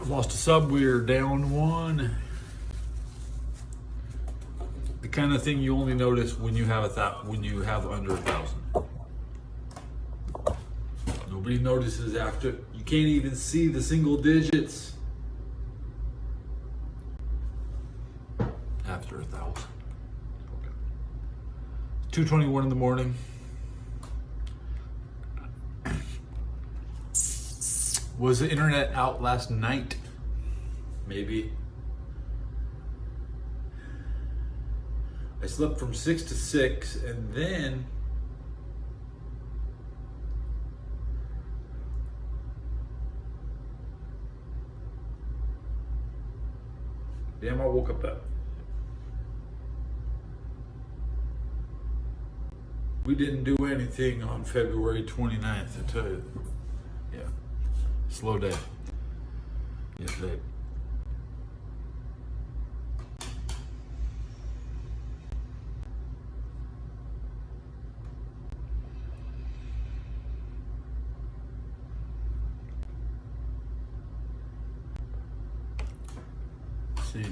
Lost a sub, we're down one. The kind of thing you only notice when you have under 1,000. Nobody notices after. You can't even see the single digits after 1,000. 2:21 in the morning. Was the internet out last night? Maybe. I slept from 6 to 6 and then damn, I woke up at. We didn't do anything on February 29th, I tell you. Yeah. Slow day. Yes, babe.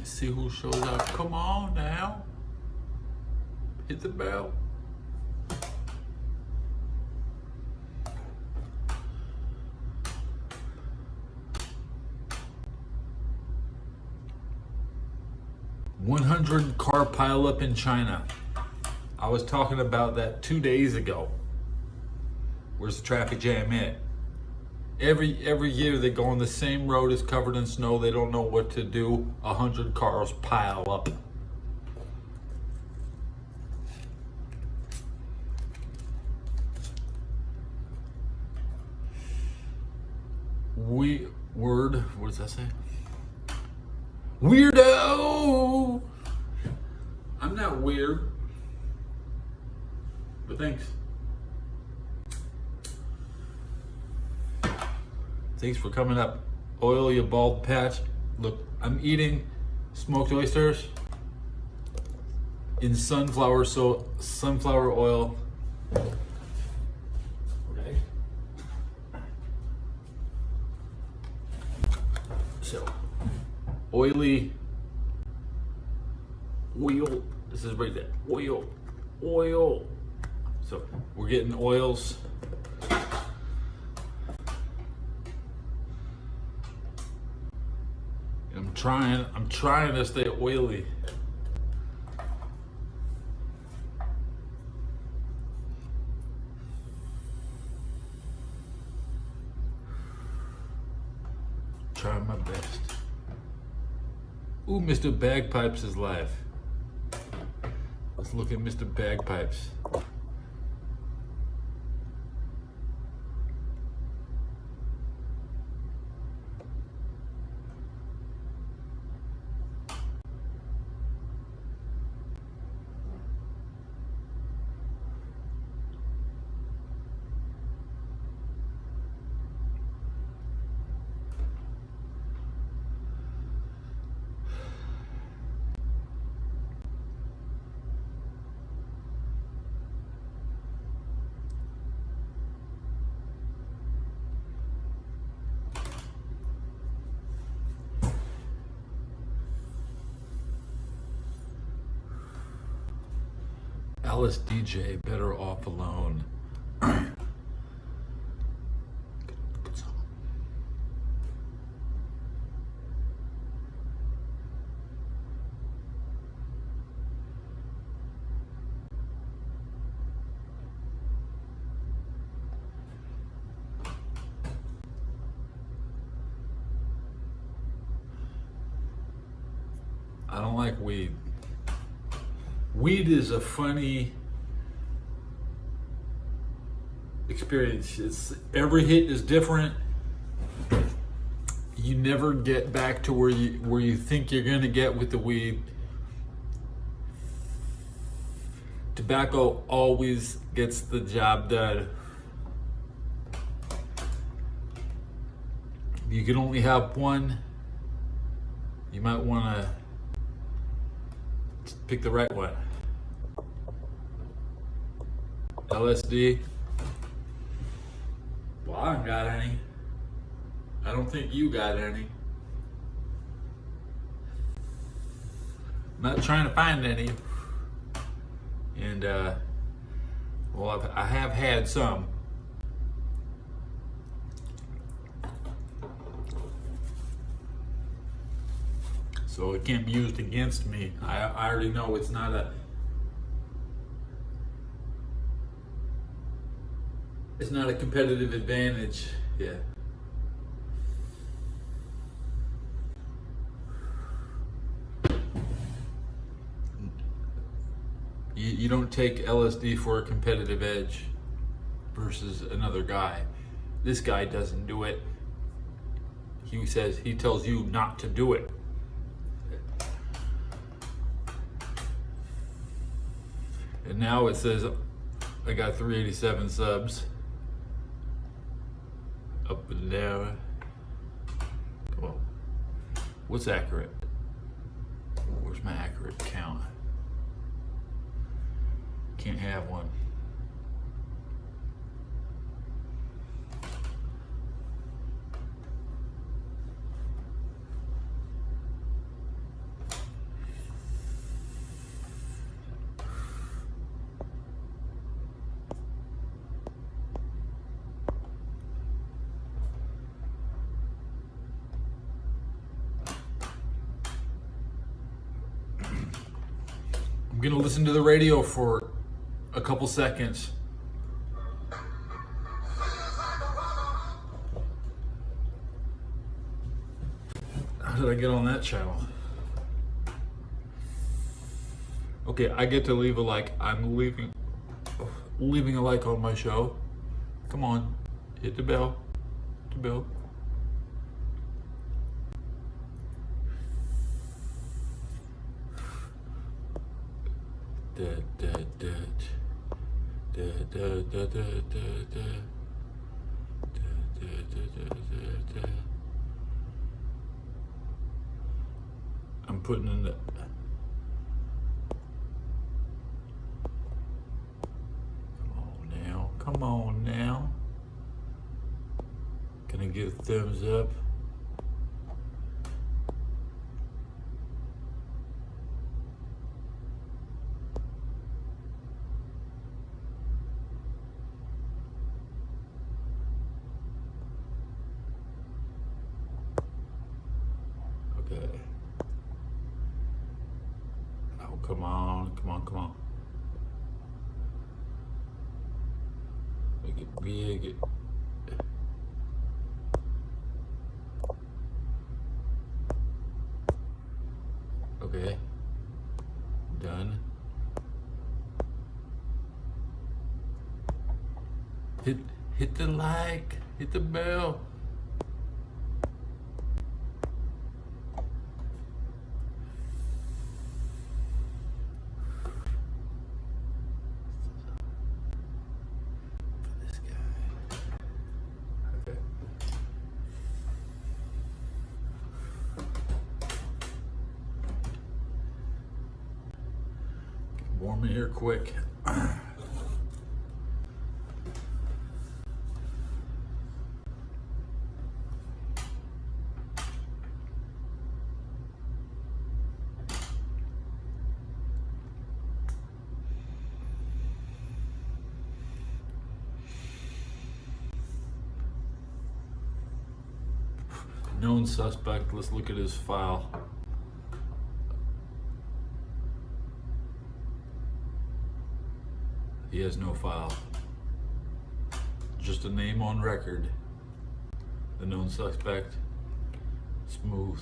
See who shows up. Come on now. Hit the bell. $100 car pileup in China. I was talking about that 2 days ago. Where's the traffic jam at? Every year they go on the same road, is covered in snow. They don't know what to do. 100 cars pile up. What does that say? Weirdo! I'm not weird, but thanks. Thanks for coming up. Oil your bald patch. Look, I'm eating smoked oysters in sunflower oil. Okay. So, oily oil. This is right there. Oil. So, we're getting oils. I'm trying to stay oily. Trying my best. Ooh, Mr. Bagpipes is live. Let's look at Mr. Bagpipes. Alice DJ, Better Off Alone. Good song. I don't like weed. Weed is a funny experience. Every hit is different. You never get back to where you think you're gonna get with the weed. Tobacco always gets the job done. You can only have one. You might wanna pick the right one. LSD. Well, I don't got any. I don't think you got any. not trying to find any. And well, I have had some. So it can't be used against me. I already know it's not a competitive advantage. Yeah. You don't take LSD for a competitive edge versus another guy. This guy doesn't do it. He tells you not to do it. And now it says I got 387 subs. Up and down. Come on. What's accurate? Where's my accurate count? Can't have one. I'm gonna listen to the radio for a couple seconds. How did I get on that channel? Okay, I get to leave a like. I'm leaving a like on my show. Come on, hit the bell. Hit the bell. I'm putting in the come on now. Can I get a thumbs up? Okay. Oh, come on, come on, come on. Make it big. Okay. Done. Hit the like, hit the bell. Warm it here quick. Known suspect, let's look at his file. He has no file. Just a name on record. The known suspect. Smooth.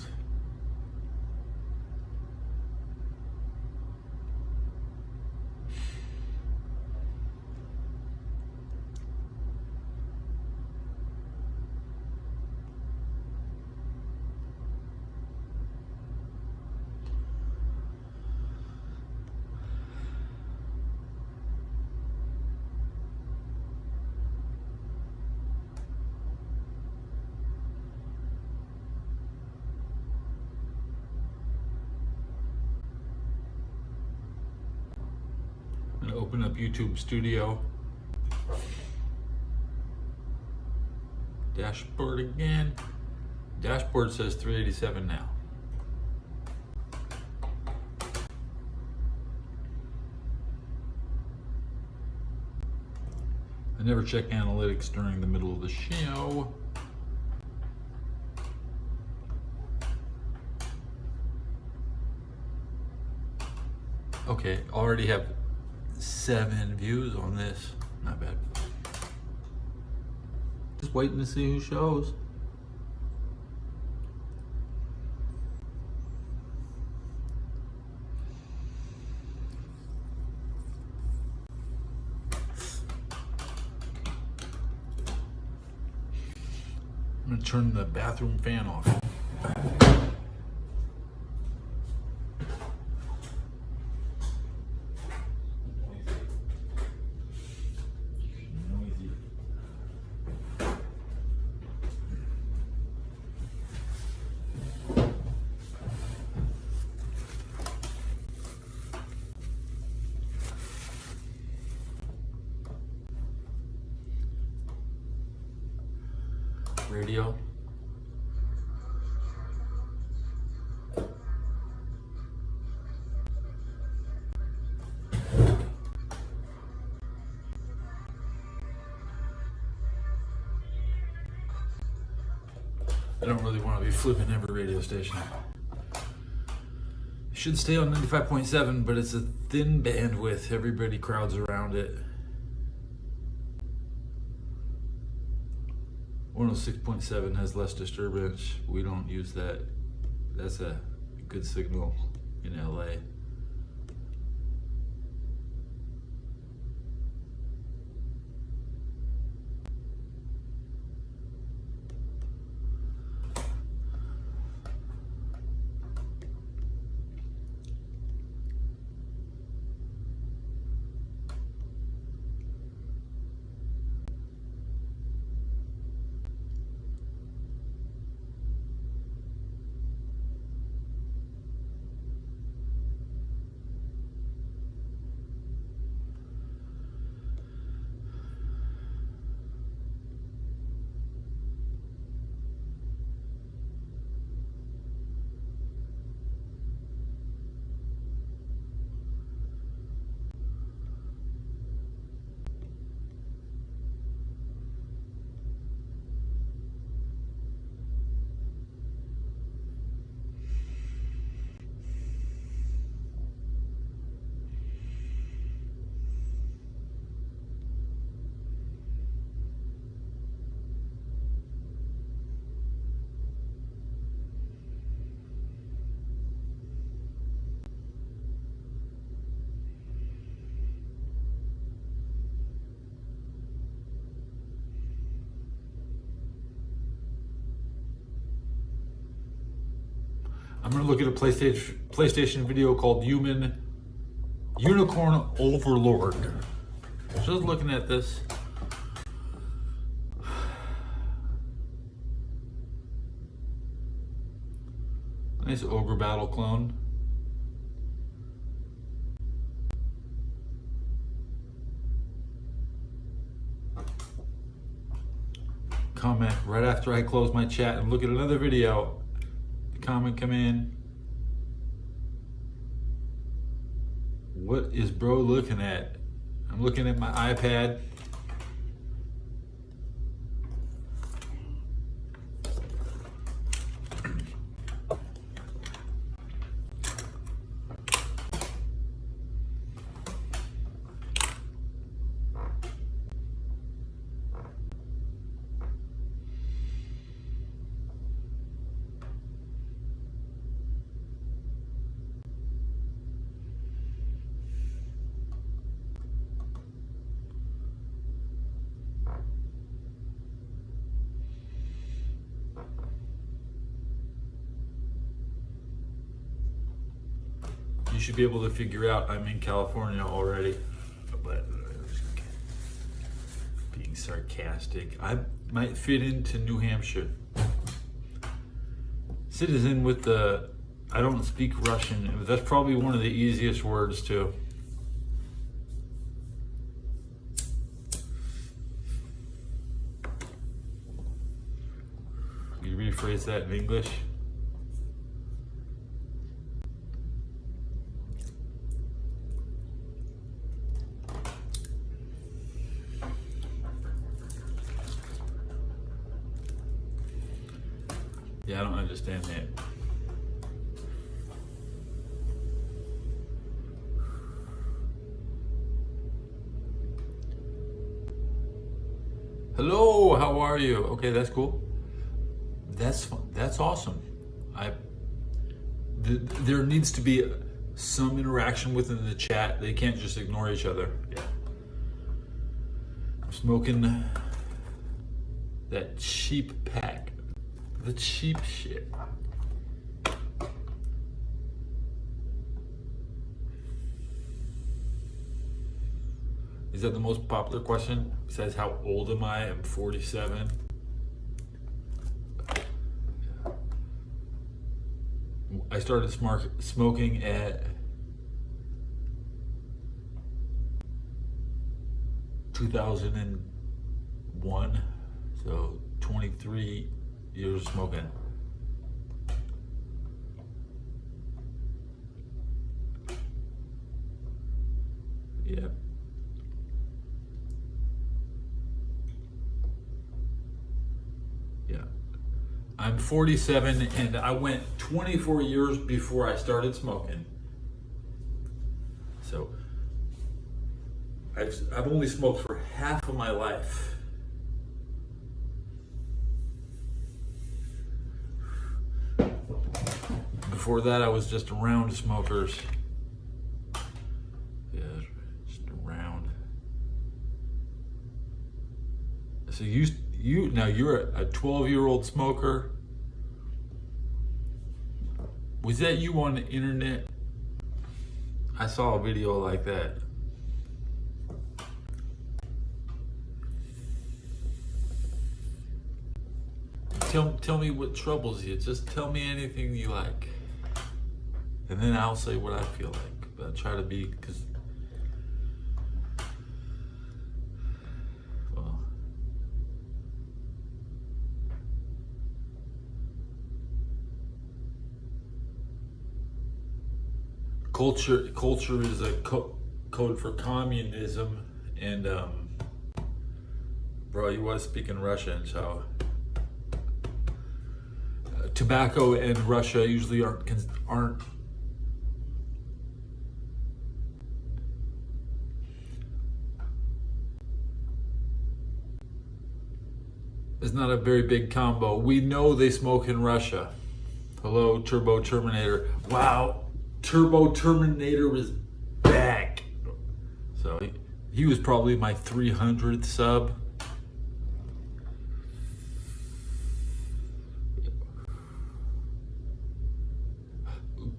I'm gonna open up YouTube Studio. Dashboard again. Dashboard says 387 now. I never check analytics during the middle of the show. Okay, already have 7 views on this. Not bad. Just waiting to see who shows. I'm gonna turn the bathroom fan off. Radio. I don't really want to be flipping every radio station. It should stay on 95.7, but it's a thin bandwidth. Everybody crowds around it. 106.7 has less disturbance. We don't use that. That's a good signal in LA. I'm gonna look at a PlayStation video called Unicorn Overlord. Just looking at this. Nice Ogre Battle clone. Comment right after I close my chat and look at another video. Comment come in. What is bro looking at? I'm looking at my iPad. You should be able to figure out I'm in California already, but being sarcastic. I might fit into New Hampshire. Citizen with the, I don't speak Russian. That's probably one of the easiest words too. You rephrase that in English? Yeah, I don't understand that. Hello, how are you? Okay, that's cool. That's awesome. There needs to be some interaction within the chat. They can't just ignore each other. Yeah. I'm smoking that cheap pack. The cheap shit. Is that the most popular question? Besides how old am I? I'm 47. I started smoking at 2001, so 23 years smoking. Yeah. Yeah. I'm 47 and I went 24 years before I started smoking. So I've only smoked for half of my life. Before that, I was just around smokers. Yeah, just around. So now you're a 12-year-old smoker. Was that you on the internet? I saw a video like that. Tell me what troubles you. Just tell me anything you like. And then I'll say what I feel like. But I try to be, because, well, culture is a code for communism. And, bro, you was speaking Russian, so. Tobacco and Russia usually aren't it's not a very big combo. We know they smoke in Russia. Hello, Turbo Terminator. Wow, Turbo Terminator is back. So he was probably my 300th sub.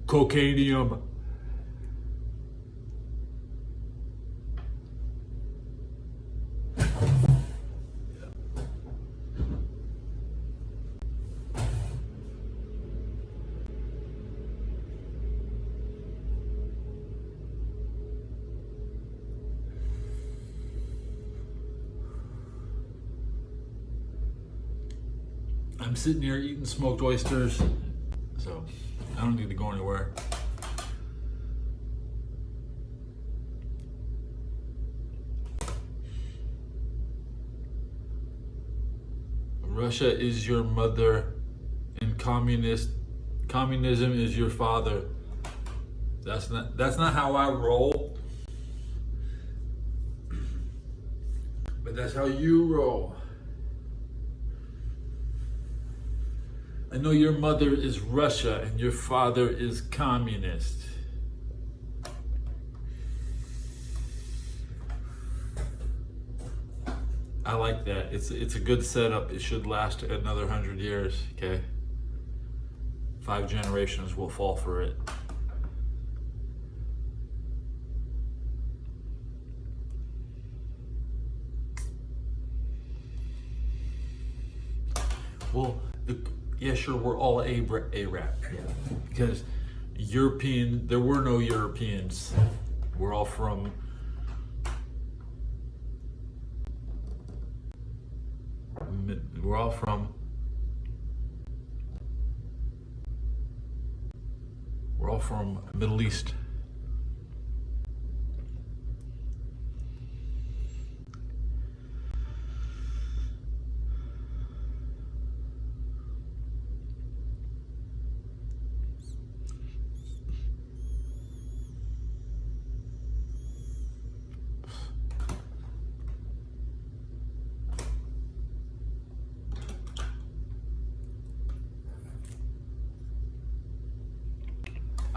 Cocainium. I'm sitting here eating smoked oysters, so I don't need to go anywhere. Russia is your mother and communism is your father. That's not how I roll. But that's how you roll. I know your mother is Russia and your father is communist. I like that. It's a good setup. It should last another 100 years, okay? 5 generations will fall for it. Well, yeah, sure, we're all Arab, yeah. Because there were no Europeans. We're all from Middle East.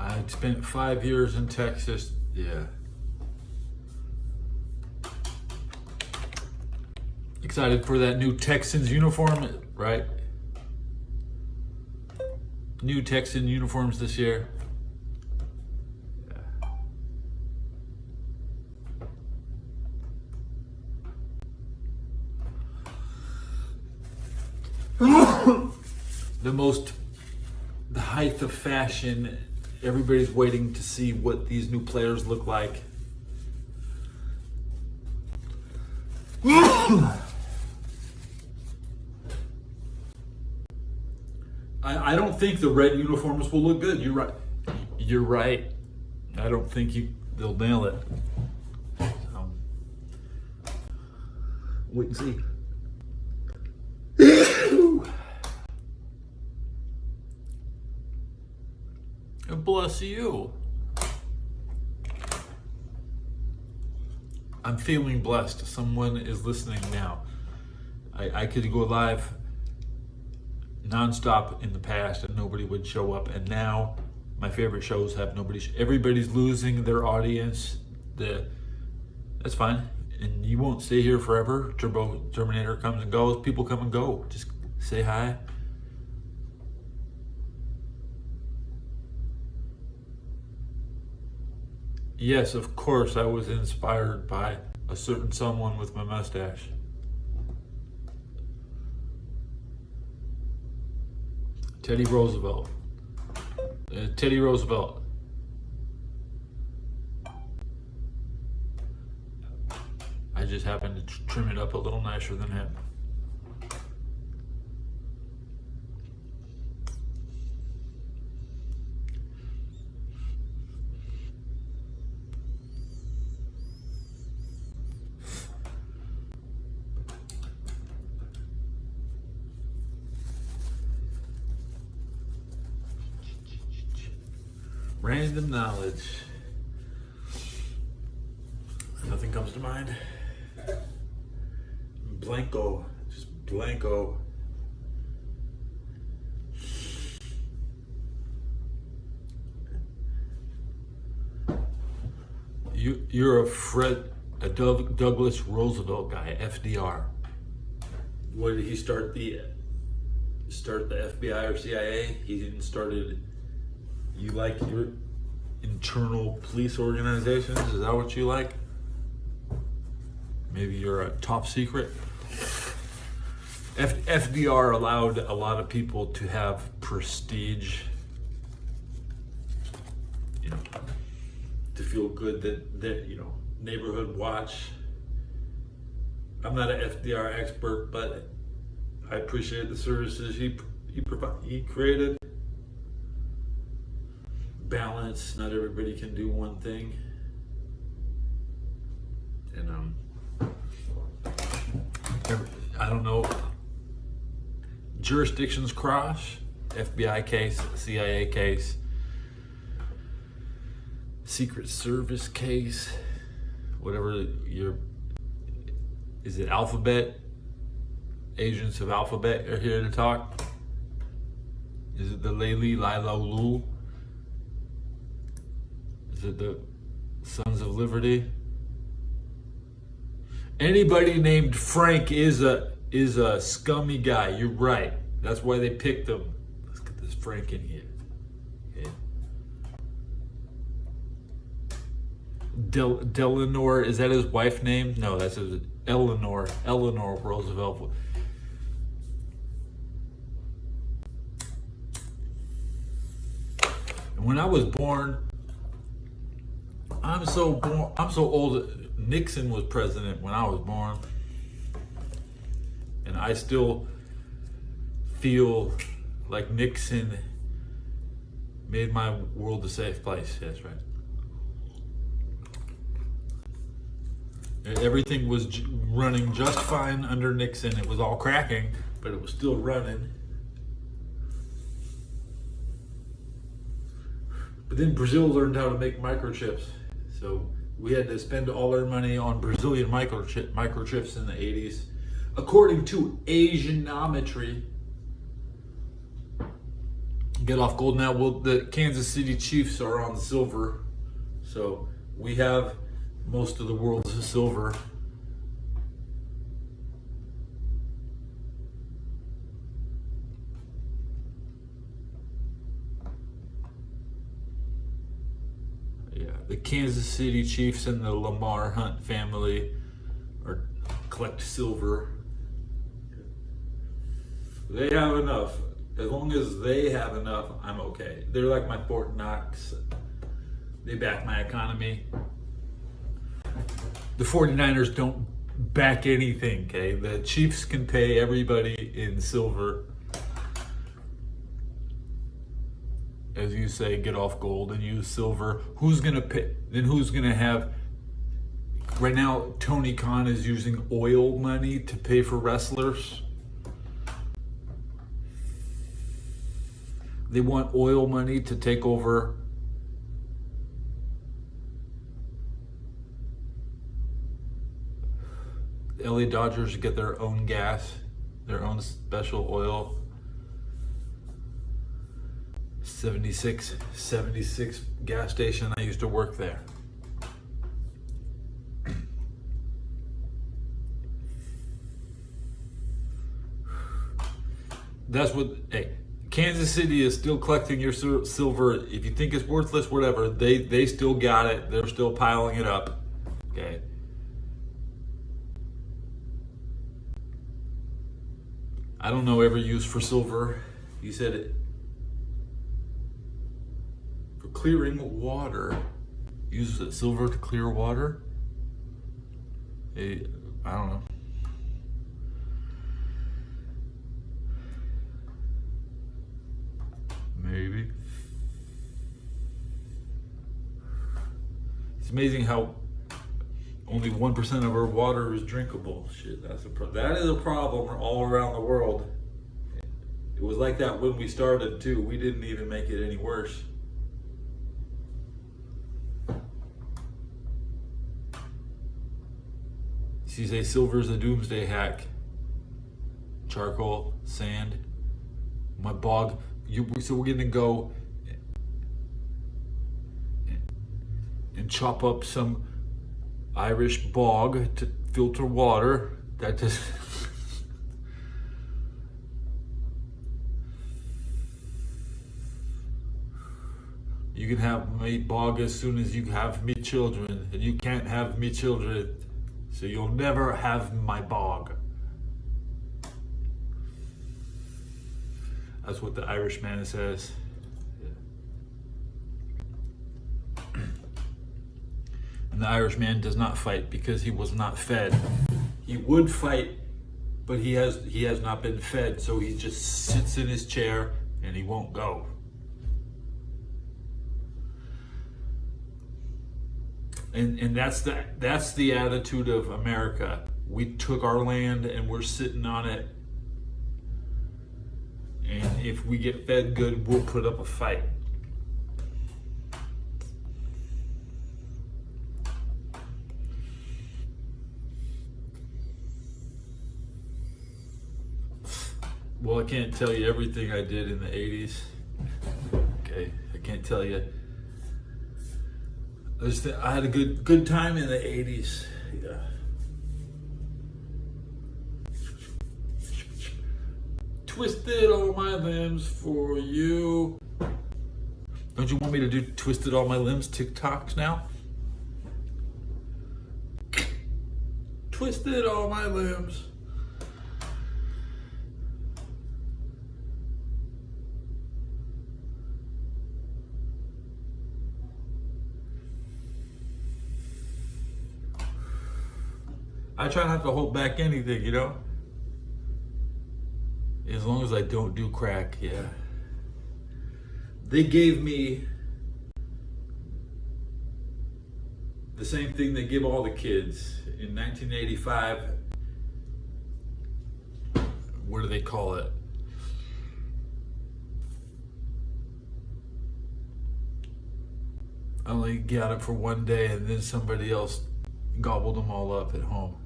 I spent 5 years in Texas. Yeah. Excited for that new Texans uniform, right? New Texan uniforms this year. The height of fashion. Everybody's waiting to see what these new players look like. I don't think the red uniforms will look good. You're right. You're right. I don't think they'll nail it. So, wait and see. Bless you. I'm feeling blessed. Someone is listening now. I could go live nonstop in the past and nobody would show up, and now my favorite shows have nobody. Everybody's losing their audience. That's fine, and you won't stay here forever. Terminator comes and goes. People come and go. Just say hi. Yes, of course, I was inspired by a certain someone with my mustache. Teddy Roosevelt. Teddy Roosevelt. I just happened to trim it up a little nicer than him. Random knowledge. Nothing comes to mind. Blanco. Just blanco. You're a Douglas Roosevelt guy, FDR. What did he start the FBI or CIA? He didn't started. You like your internal police organizations? Is that what you like? Maybe you're a top secret? FDR allowed a lot of people to have prestige, to feel good that neighborhood watch. I'm not an FDR expert, but I appreciate the services he created. Balance. Not everybody can do one thing, and I don't know. Jurisdictions cross. FBI case, CIA case, Secret Service case, whatever is it Alphabet? Agents of Alphabet are here to talk. Is it the Lila Lulu? Is it the Sons of Liberty? Anybody named Frank is a scummy guy. You're right. That's why they picked him. Let's get this Frank in here. Okay. Delano, is that his wife's name? No, that's his Eleanor Roosevelt. When I was born, I'm so old. Nixon was president when I was born, and I still feel like Nixon made my world a safe place. That's right. Everything was running just fine under Nixon. It was all cracking, but it was still running. But then Brazil learned how to make microchips, so we had to spend all our money on Brazilian microchips in the 80s. According to Asianometry, get off gold now. Well, the Kansas City Chiefs are on silver, so we have most of the world's silver. Yeah, the Kansas City Chiefs and the Lamar Hunt family are collect silver. They have enough. As long as they have enough, I'm okay. They're like my Fort Knox. They back my economy. The 49ers don't back anything, okay? The Chiefs can pay everybody in silver. As you say, get off gold and use silver. Who's gonna pay? Then who's gonna have? Right now, Tony Khan is using oil money to pay for wrestlers. They want oil money to take over the LA Dodgers to get their own gas, their own special oil. 76 gas station. I used to work there. That's what, hey, Kansas City is still collecting your silver. If you think it's worthless, whatever, they still got it. They're still piling it up. Okay. I don't know every use for silver. You said it. For clearing water. Use silver to clear water? Hey, I don't know. Maybe. It's amazing how only 1% of our water is drinkable. Shit, that is a problem all around the world. It was like that when we started too. We didn't even make it any worse. You say silver's a doomsday hack. Charcoal, sand, my bog. So we're gonna go and chop up some Irish bog to filter water. That just you can have me bog as soon as you have me children, and you can't have me children, so you'll never have my bog. That's what the Irishman says. Yeah. And the Irishman does not fight because he was not fed. He would fight, but he has not been fed, so he just sits in his chair and he won't go. And that's the attitude of America. We took our land and we're sitting on it. And if we get fed good, we'll put up a fight. Well, I can't tell you everything I did in the 80s. Okay, I can't tell you. I had a good time in the 80s. Yeah. Twisted all my limbs for you. Don't you want me to do twisted all my limbs TikToks now? Twisted all my limbs. I try not to hold back anything, you know? As long as I don't do crack, yeah. They gave me the same thing they give all the kids. In 1985, what do they call it? I only got it for one day and then somebody else gobbled them all up at home.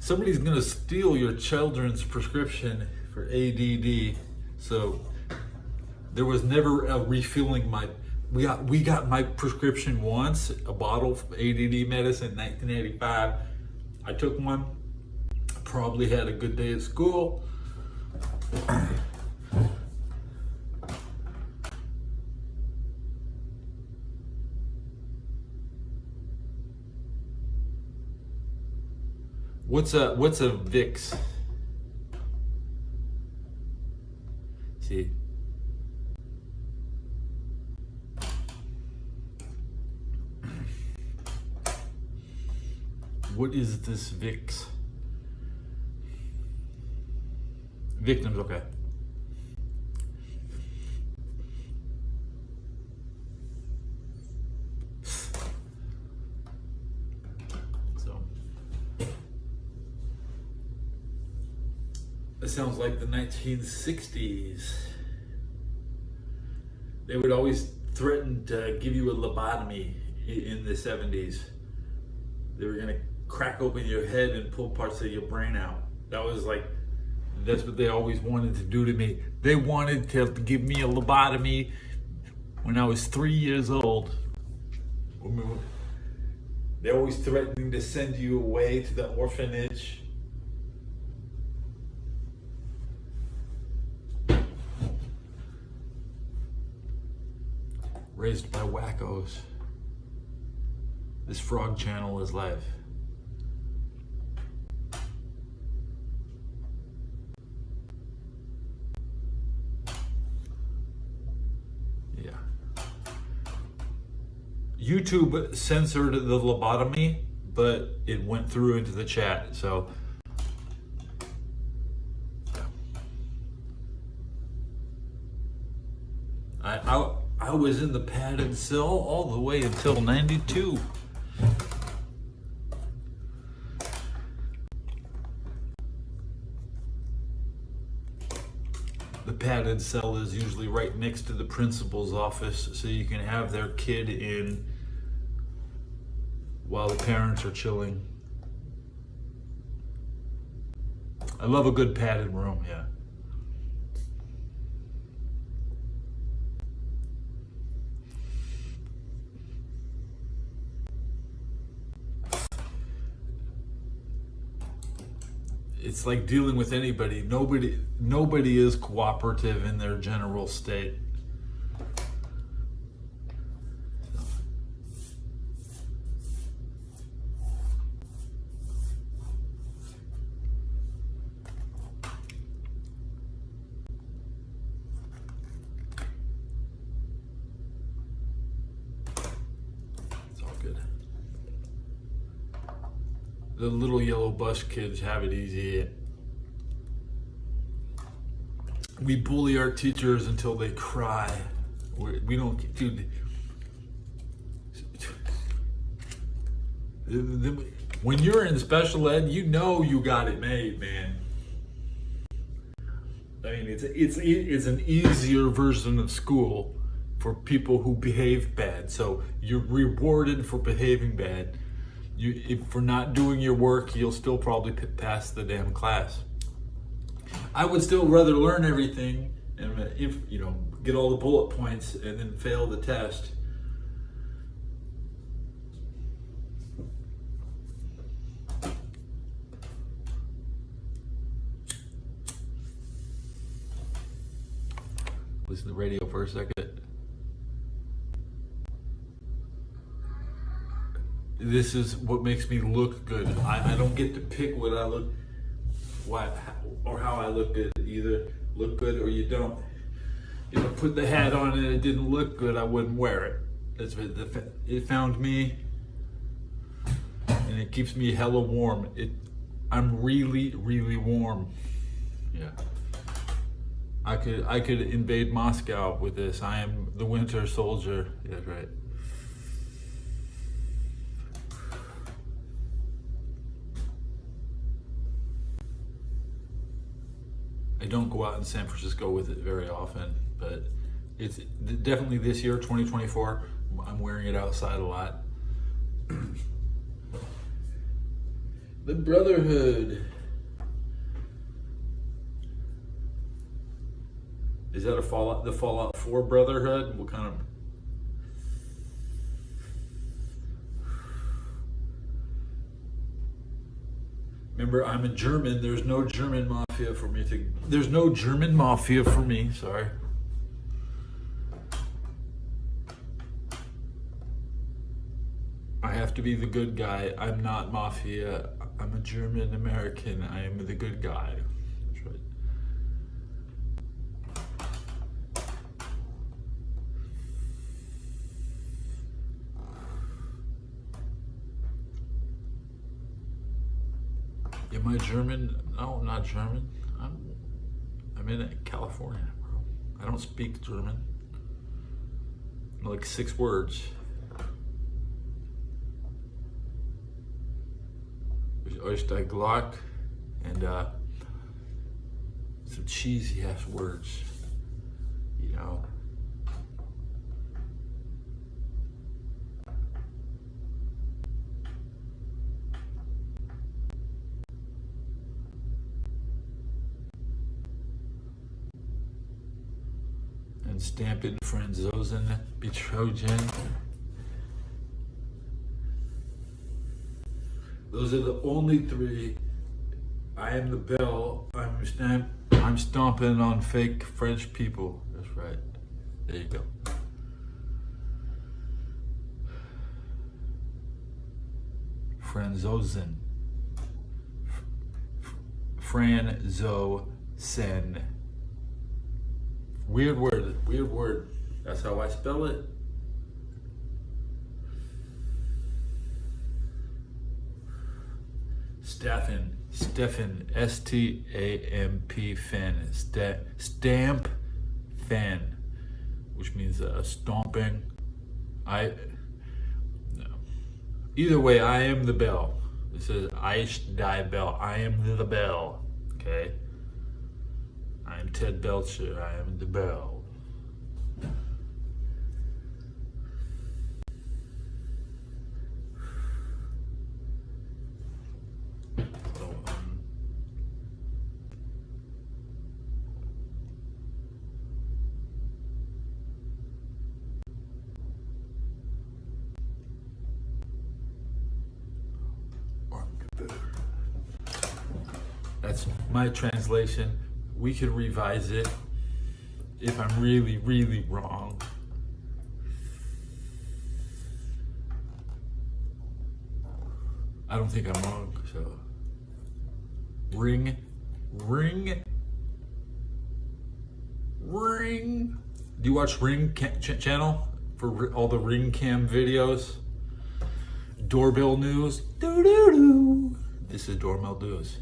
Somebody's gonna steal your children's prescription for ADD. So There was never a refilling my. We got my prescription once, a bottle of ADD medicine in 1985. I took one. Probably had a good day at school. What's a Vicks? See. What is this Vicks? Victims, okay. So it sounds like the 1960s. They would always threaten to give you a lobotomy in the 70s. They were gonna crack open your head and pull parts of your brain out. That's what they always wanted to do to me. They wanted to give me a lobotomy when I was 3 years old. They're always threatening to send you away to the orphanage. Raised by wackos. This frog channel is live. YouTube censored the lobotomy, but it went through into the chat, so. I was in the padded cell all the way until 92. The padded cell is usually right next to the principal's office, so you can have their kid in while the parents are chilling. I love a good padded room, yeah. It's like dealing with anybody. Nobody is cooperative in their general state. It's all good. The little yellow bus kids have it easy. We bully our teachers until they cry. We don't, dude. When you're in special ed, you know you got it made, man. I mean, it's an easier version of school for people who behave bad. So you're rewarded for behaving bad. If for not doing your work, you'll still probably pass the damn class. I would still rather learn everything and get all the bullet points and then fail the test. Listen to the radio for a second. This is what makes me look good. I don't get to pick what I look, or how I look good. Either look good or you don't. If I put the hat on and it didn't look good, I wouldn't wear it. It found me, and it keeps me hella warm. I'm really, really warm. Yeah. I could invade Moscow with this. I am the Winter Soldier. Yeah, right. I don't go out in San Francisco with it very often, but it's definitely this year, 2024, I'm wearing it outside a lot. The Brotherhood. Is that the Fallout 4 Brotherhood? What kind of... Remember, I'm a German. There's no German mafia for me to... There's no German mafia for me, sorry. I have to be the good guy. I'm not mafia. I'm a German American. I am the good guy. That's right. Am I German? No, I'm not German. I'm in California, bro. I don't speak German. Like 6 words. There's Oyster Glock and some cheesy ass words, you know. And Stampin', Franzosen, Betrogen. Those are the only 3. I am the bell. I'm stomping on fake French people. That's right. There you go. Franzosen. Franzosen. Weird word. Weird word. That's how I spell it. Stefan, S-T-A-M-P, fan, stamp fan, which means stomping. No. Either way, I am the bell. It says Ich die Bell. I am the bell. Okay. I am Ted Belcher. I am the bell. That's my translation. We could revise it if I'm really, really wrong. I don't think I'm wrong, so. Ring. Do you watch Ring channel for all the Ring Cam videos? Doorbell news. Doo-doo-doo. This is Doorbell news.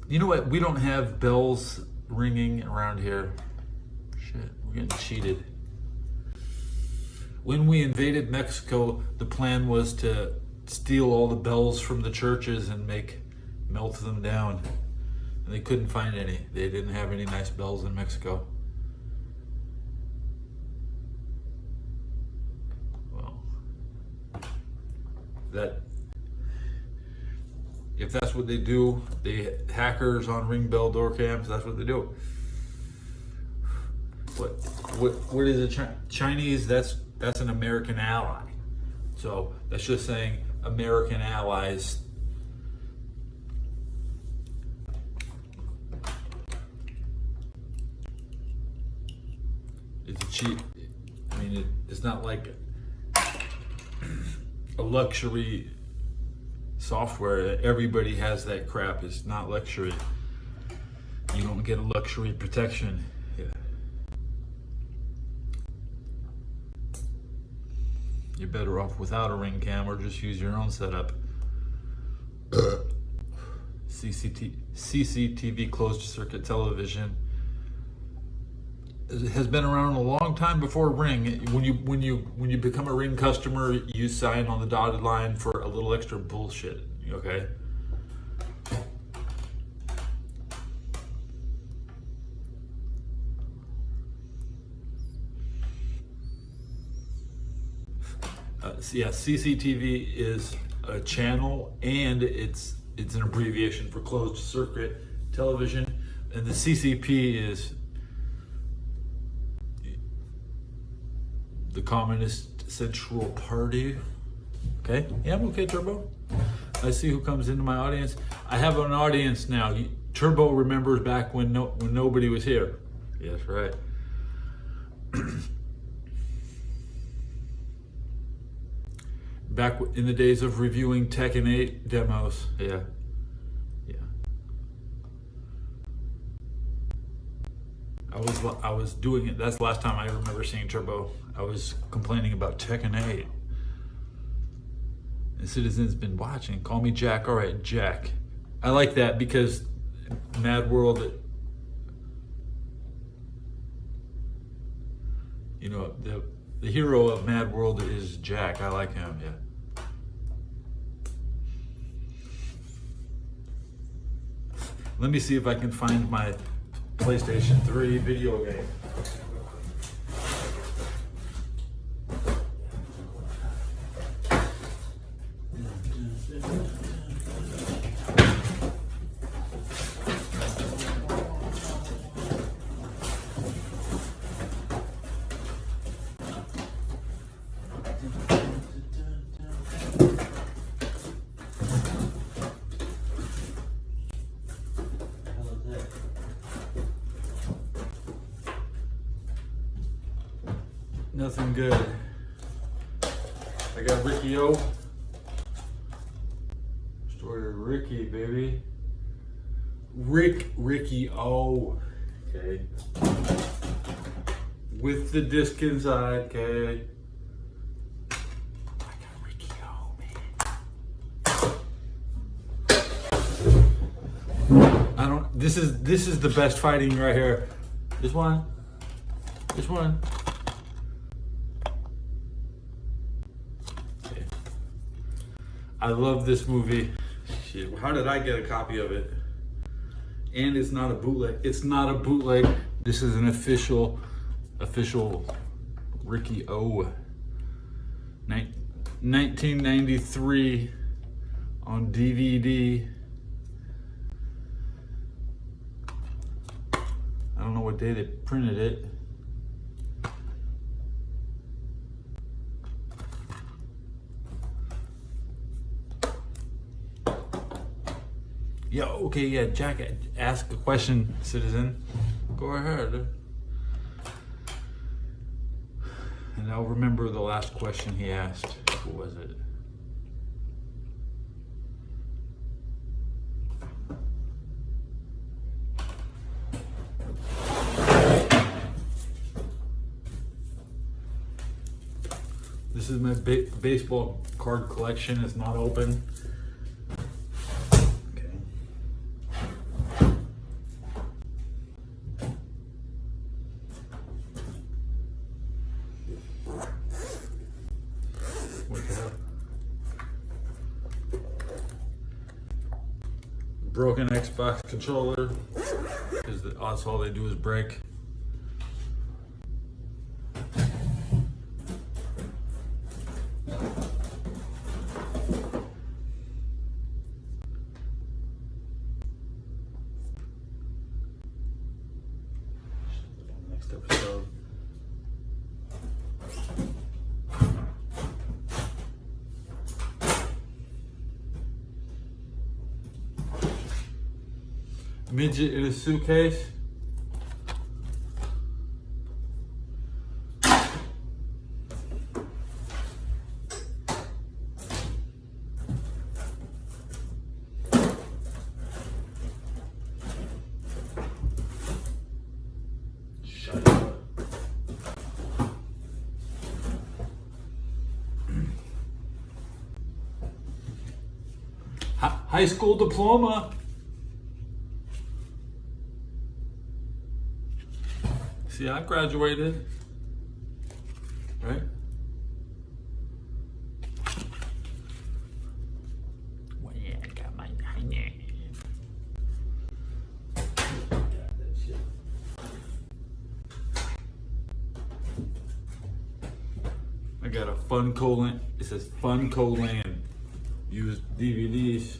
You know what? We don't have bells ringing around here. Shit, we're getting cheated. When we invaded Mexico, the plan was to steal all the bells from the churches and melt them down. And they couldn't find any. They didn't have any nice bells in Mexico. Well, if that's what they do, the hackers on Ring Bell door cams, that's what they do. What is a Chinese? That's an American ally. So that's just saying American allies. It's a cheap. I mean, it's not like a luxury software. Everybody has that crap. It's not luxury. You don't get a luxury protection. Yeah. You're better off without a Ring Cam or just use your own setup. CCTV, closed circuit television, has been around a long time before Ring. When you become a Ring customer, you sign on the dotted line for a little extra bullshit. Okay. Yeah, CCTV is a channel, and it's an abbreviation for closed circuit television, and the CCP is the Communist Central Party. Okay, yeah, I'm okay, Turbo. I see who comes into my audience. I have an audience now. Turbo remembers back when nobody was here. Yes, right. Back in the days of reviewing Tekken 8 demos. Yeah. I was doing it. That's the last time I remember seeing Turbo. I was complaining about Tekken 8. And Citizen's been watching. Call me Jack. All right, Jack. I like that because Mad World, you know, the hero of Mad World is Jack. I like him, yeah. Let me see if I can find my PlayStation 3 video game. Nothing good. I got Ricky O. Story of Ricky, baby. Ricky O. Okay. With the disc inside, okay. I got Ricky O, man. I don't. This is the best fighting right here. This one. I love this movie. Shit, how did I get a copy of it? And it's not a bootleg. It's not a bootleg. This is an official Ricky O. 1993 on DVD. I don't know what day they printed it. Yeah, okay, yeah, Jack, ask a question, Citizen. Go ahead. And I'll remember the last question he asked. What was it? This is my baseball card collection. It's not open. Broken Xbox controller, because that's all they do is break. Next episode. Midget in a suitcase. Shut up. High school diploma. See, I graduated, right? Well, yeah, I got my I got a Funko Land. It says Funko Land. Used DVDs.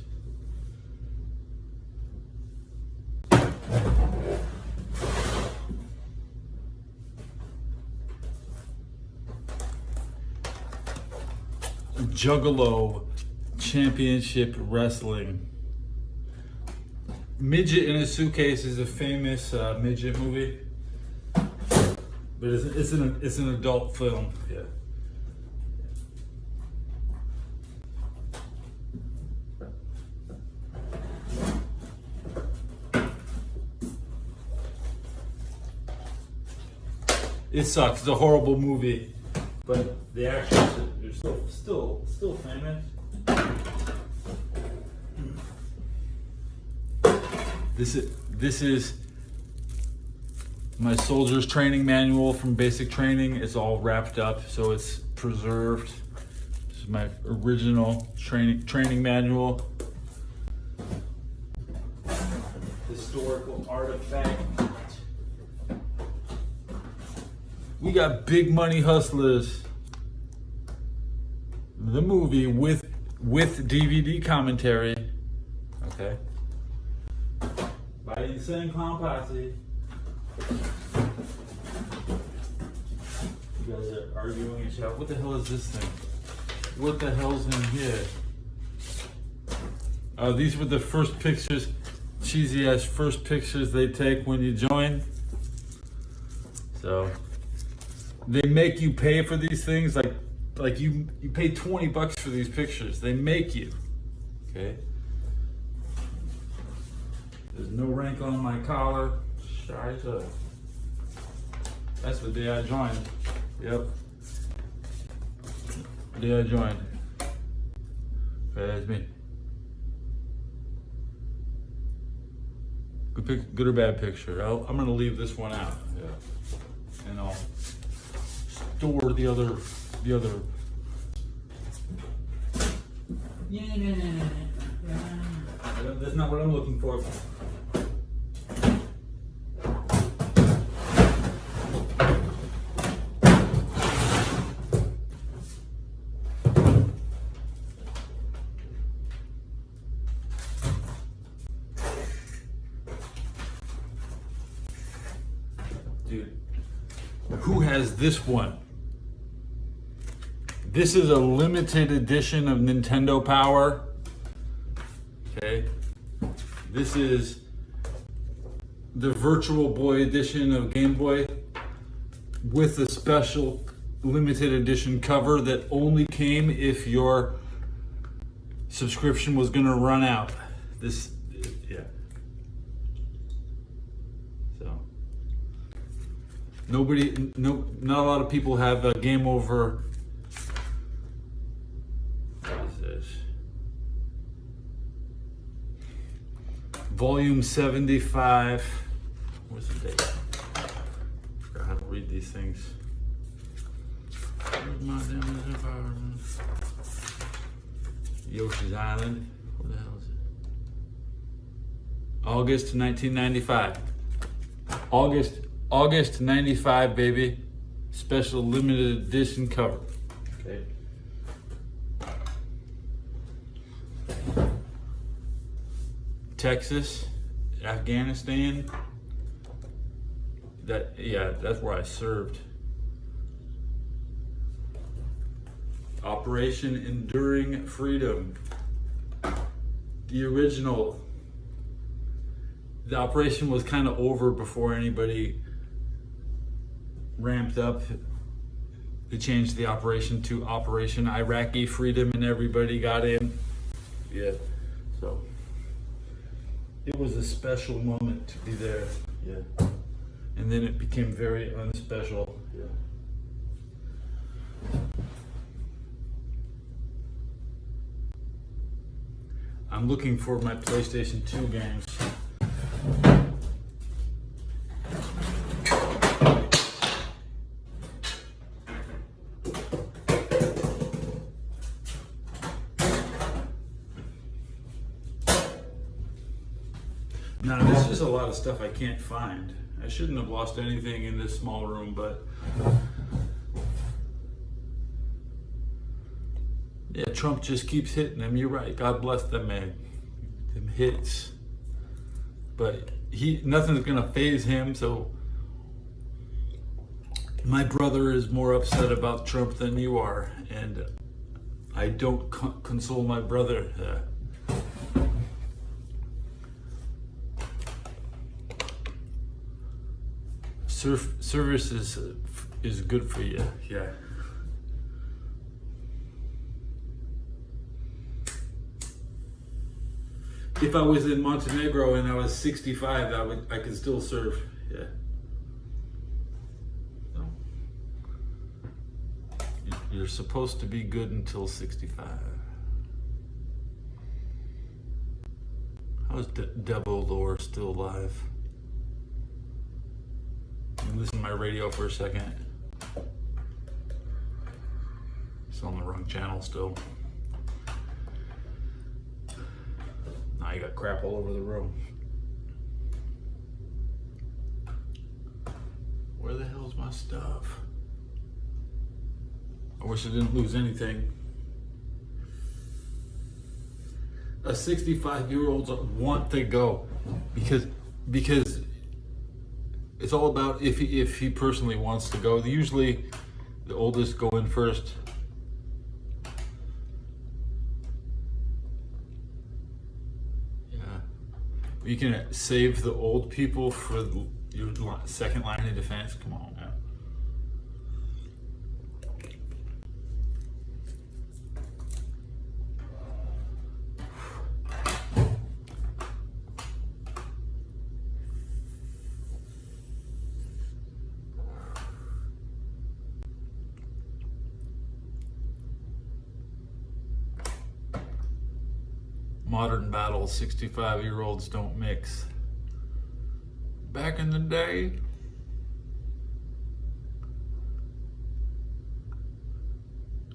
Juggalo Championship Wrestling. Midget in a Suitcase is a famous midget movie, but it's an adult film. Yeah. It sucks. It's a horrible movie, but the actors are still famous. This is my soldier's training manual from basic training. It's all wrapped up, so it's preserved. This is my original training manual. Historical artifact. We got Big Money Hustlers, the movie with DVD commentary. Okay. By the Insane Clown Posse. You guys are arguing each other. What the hell is this thing? What the hell's in here? These were the first pictures, cheesy ass first pictures they take when you join. So they make you pay for these things, like you pay $20 for these pictures. They make you. Okay. There's no wrinkle on my collar. Scheiße. That's the day I joined. Yep. The day I joined. Okay, that's me. Good or bad picture. I'm gonna leave this one out. Yeah. And I'll store the other. That's not what I'm looking for. Dude, who has this one? This is a limited edition of Nintendo Power. Okay. This is the Virtual Boy edition of Game Boy with a special limited edition cover that only came if your subscription was going to run out. Yeah. So not a lot of people have a Game Over. What is this? Volume 75. What's the date? I forgot how to read these things. Where's my damn Yoshi's Island. What the hell is it? August 1995. August 95, baby. Special limited edition cover. Okay. Texas, Afghanistan. That's where I served. Operation Enduring Freedom. The original. The operation was kind of over before anybody ramped up. They changed the operation to Operation Iraqi Freedom and everybody got in. Yeah, so it was a special moment to be there. Yeah. And then it became very unspecial. Yeah. I'm looking for my PlayStation 2 games. Now, there's just a lot of stuff I can't find. I shouldn't have lost anything in this small room, but Yeah, Trump just keeps hitting them. You're right. God bless them, man. Them hits. But nothing's gonna faze him. So my brother is more upset about Trump than you are, and I don't console my brother. Service is good for you. Yeah. If I was in Montenegro and I was 65, I could still serve. Yeah. So, you're supposed to be good until 65. How is Devil Lore still alive? Let me listen to my radio for a second. It's on the wrong channel still. Now you got crap all over the room. Where the hell's my stuff? I wish I didn't lose anything. A 65-year-old want to go because it's all about if he personally wants to go. Usually the oldest go in first. Yeah. You can save the old people for your second line of defense. Come on, man. Modern battle, 65-year-olds don't mix. Back in the day,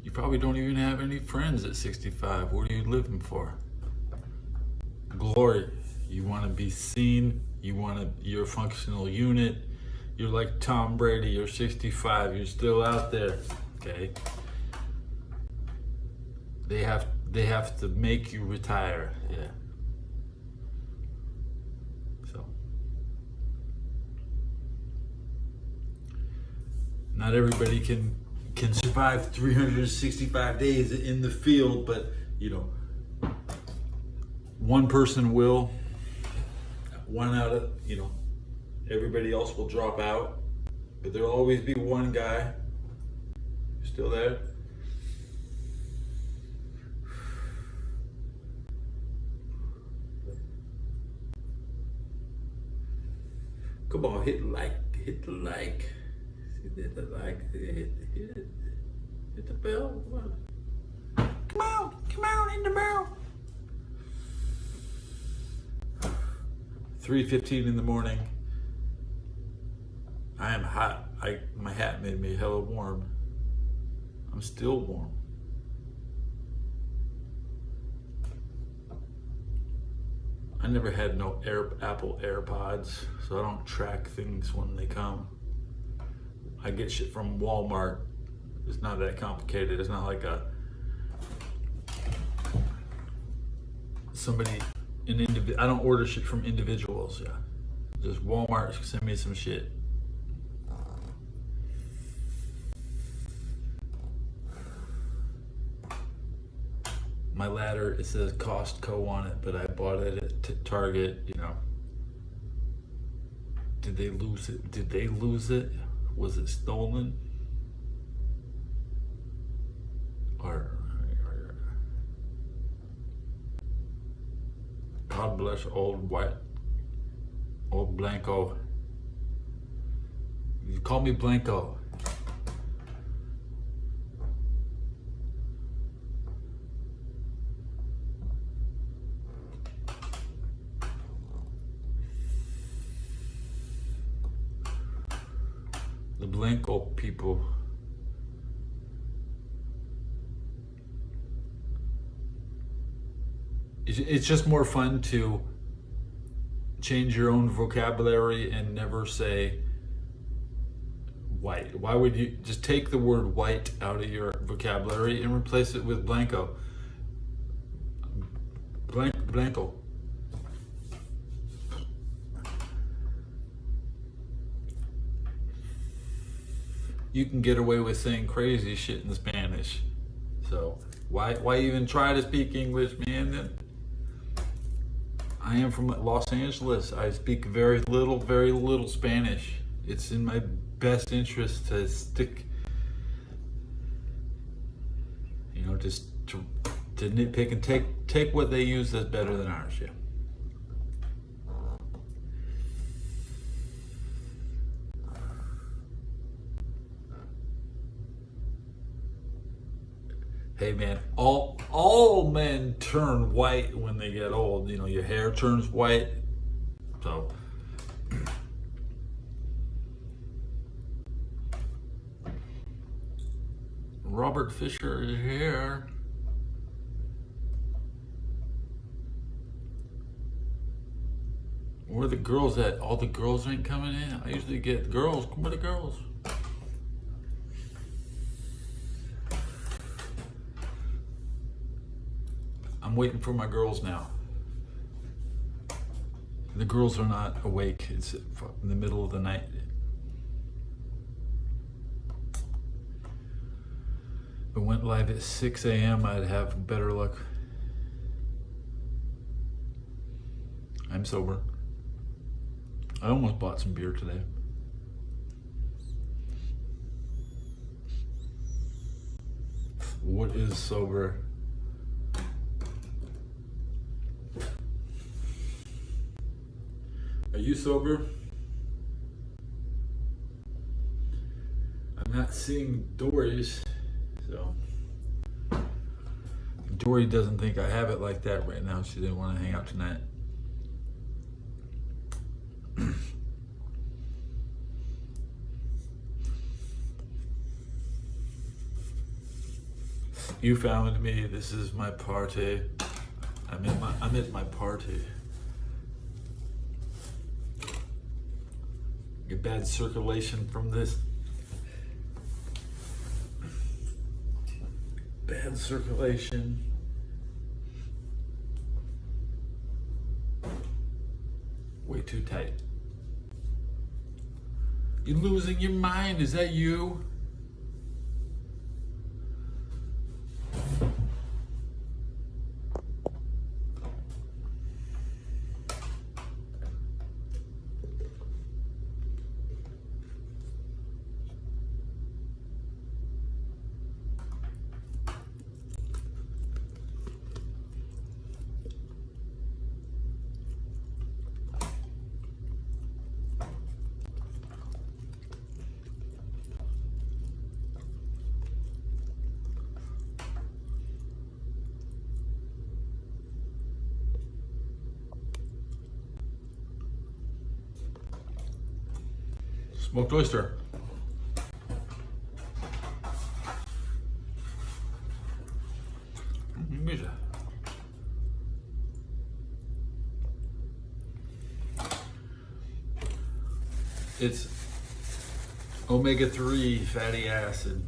you probably don't even have any friends at 65. What are you living for? Glory. You want to be seen. You're a functional unit. You're like Tom Brady. You're 65. You're still out there. Okay. They have to make you retire. Yeah. So not everybody can survive 365 days in the field, but one person will. One out of everybody else will drop out, but there'll always be one guy still there. Come on, hit the like. See the like. Hit the bell. Come on, hit the bell. 3:15 in the morning. I am hot. My hat made me hella warm. I'm still warm. I never had no Apple AirPods, so I don't track things when they come. I get shit from Walmart. It's not that complicated. It's not like I don't order shit from individuals. Yeah, just Walmart send me some shit. My ladder, it says Costco on it, but I bought it at Target, Did they lose it? Was it stolen? Or God bless old Blanco. You call me Blanco. The Blanco people. It's just more fun to change your own vocabulary and never say white. Why would you just take the word white out of your vocabulary and replace it with blanco. Blanco. You can get away with saying crazy shit in Spanish. So why even try to speak English, man? Then I am from Los Angeles. I speak very little Spanish. It's in my best interest to stick, just to nitpick and take what they use that's better than ours. Yeah. Hey man, all men turn white when they get old. Your hair turns white. So Robert Fisher is here. Where are the girls at? All the girls ain't coming in. I usually get girls. Where are the girls? I'm waiting for my girls now. The girls are not awake. It's in the middle of the night. If it went live at 6 a.m., I'd have better luck. I'm sober. I almost bought some beer today. What is sober? Are you sober? I'm not seeing Dory's, so Dory doesn't think I have it like that right now. She didn't want to hang out tonight. You found me. This is my party. I'm at my party. Get bad circulation from this. Bad circulation. Way too tight. You're losing your mind. Is that you? Smoked oyster. It's omega-3 fatty acid.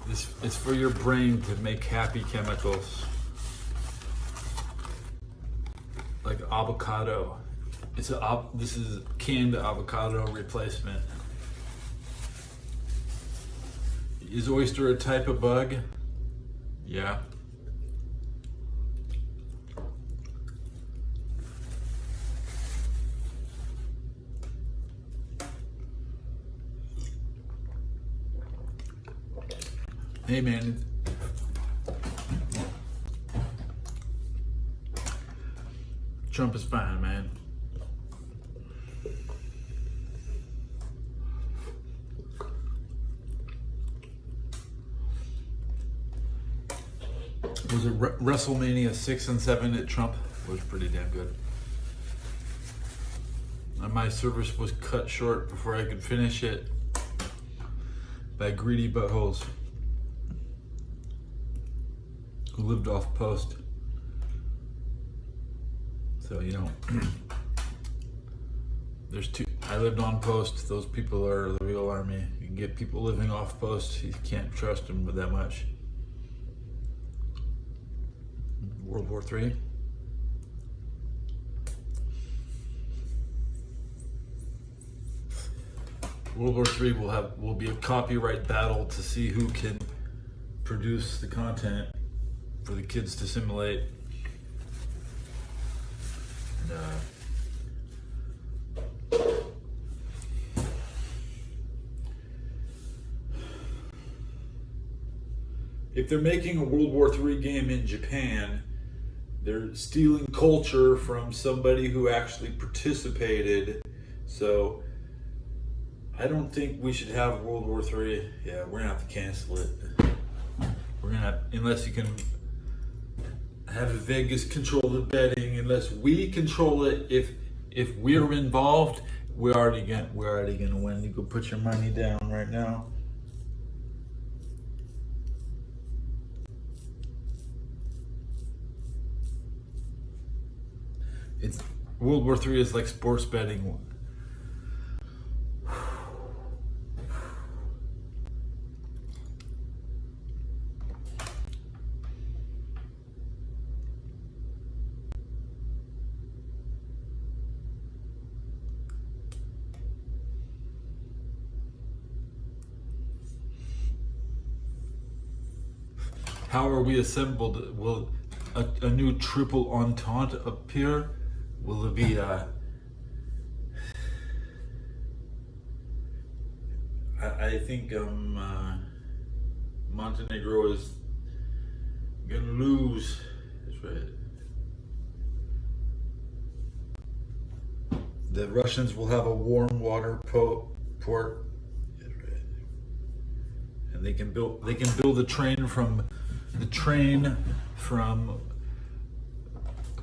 It's for your brain to make happy chemicals. Like avocado. This is canned avocado replacement. Is oyster a type of bug? Yeah. Hey man. Trump is fine, man. Was it WrestleMania 6 and 7 at Trump? Was pretty damn good. And my service was cut short before I could finish it by greedy buttholes who lived off post. So there's I lived on post. Those people are the real army. You can get people living off post. You can't trust them that much. World War III. World War III will be a copyright battle to see who can produce the content for the kids to simulate. And, if they're making a World War III game in Japan, they're stealing culture from somebody who actually participated. So I don't think we should have World War III. Yeah, we're gonna have to cancel it. We're gonna have, unless you can have Vegas control the betting, unless we control it. If we're involved, we're already gonna win. You can put your money down right now. It's World War III is like sports betting. How are we assembled? Will a new triple entente appear? Will it be I think Montenegro is gonna lose. That's right. The Russians will have a warm water port. That's right. And they can build the train from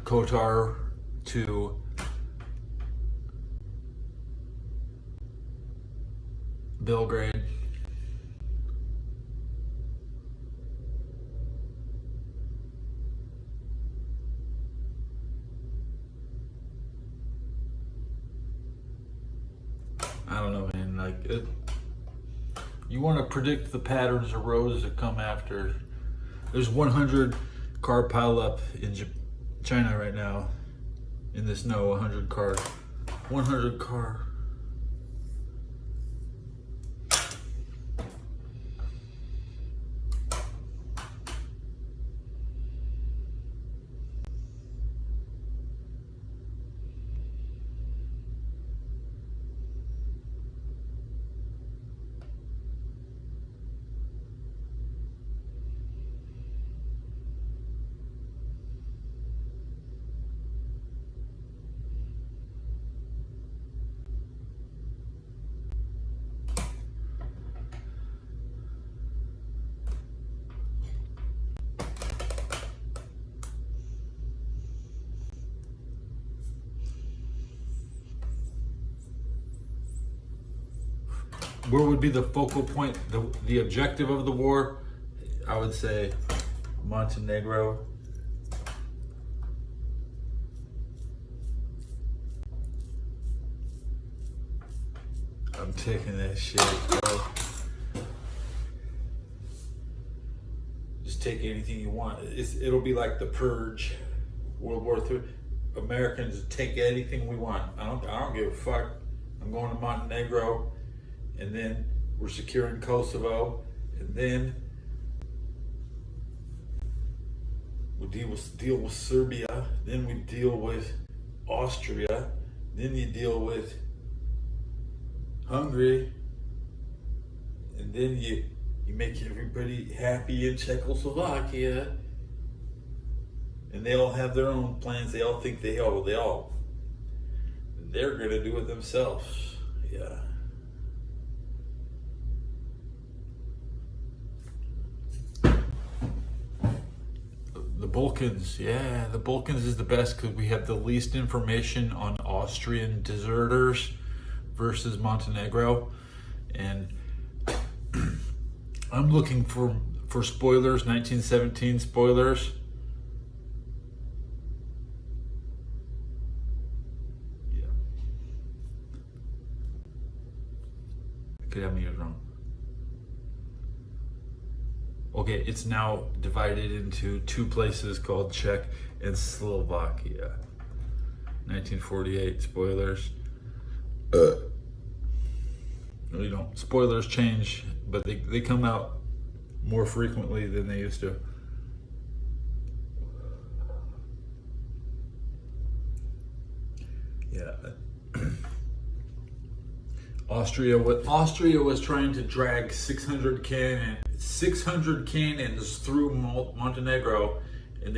Kotar to Belgrade. I don't know, man. Like it, you want to predict the patterns of roads that come after. There's 100 car pileup in China right now. In the snow, 100 car. Where would be the focal point, the objective of the war? I would say Montenegro. I'm taking that shit, bro. Just take anything you want. It'll be like the Purge, World War III. Americans take anything we want. I don't give a fuck. I'm going to Montenegro. And then we're securing Kosovo, and then we deal with Serbia, then we deal with Austria, then you deal with Hungary, and then you make everybody happy in Czechoslovakia, and they all have their own plans. They all think they're gonna do it themselves. Yeah. The Balkans, yeah, the Balkans is the best because we have the least information on Austrian deserters versus Montenegro, and I'm looking for spoilers, 1917 spoilers. Yeah. Could have me wrong. Okay, it's now divided into two places called Czech and Slovakia. 1948, spoilers. No, you don't. Spoilers change, but they come out more frequently than they used to. Yeah. Austria was trying to drag 600 cannons through Montenegro, and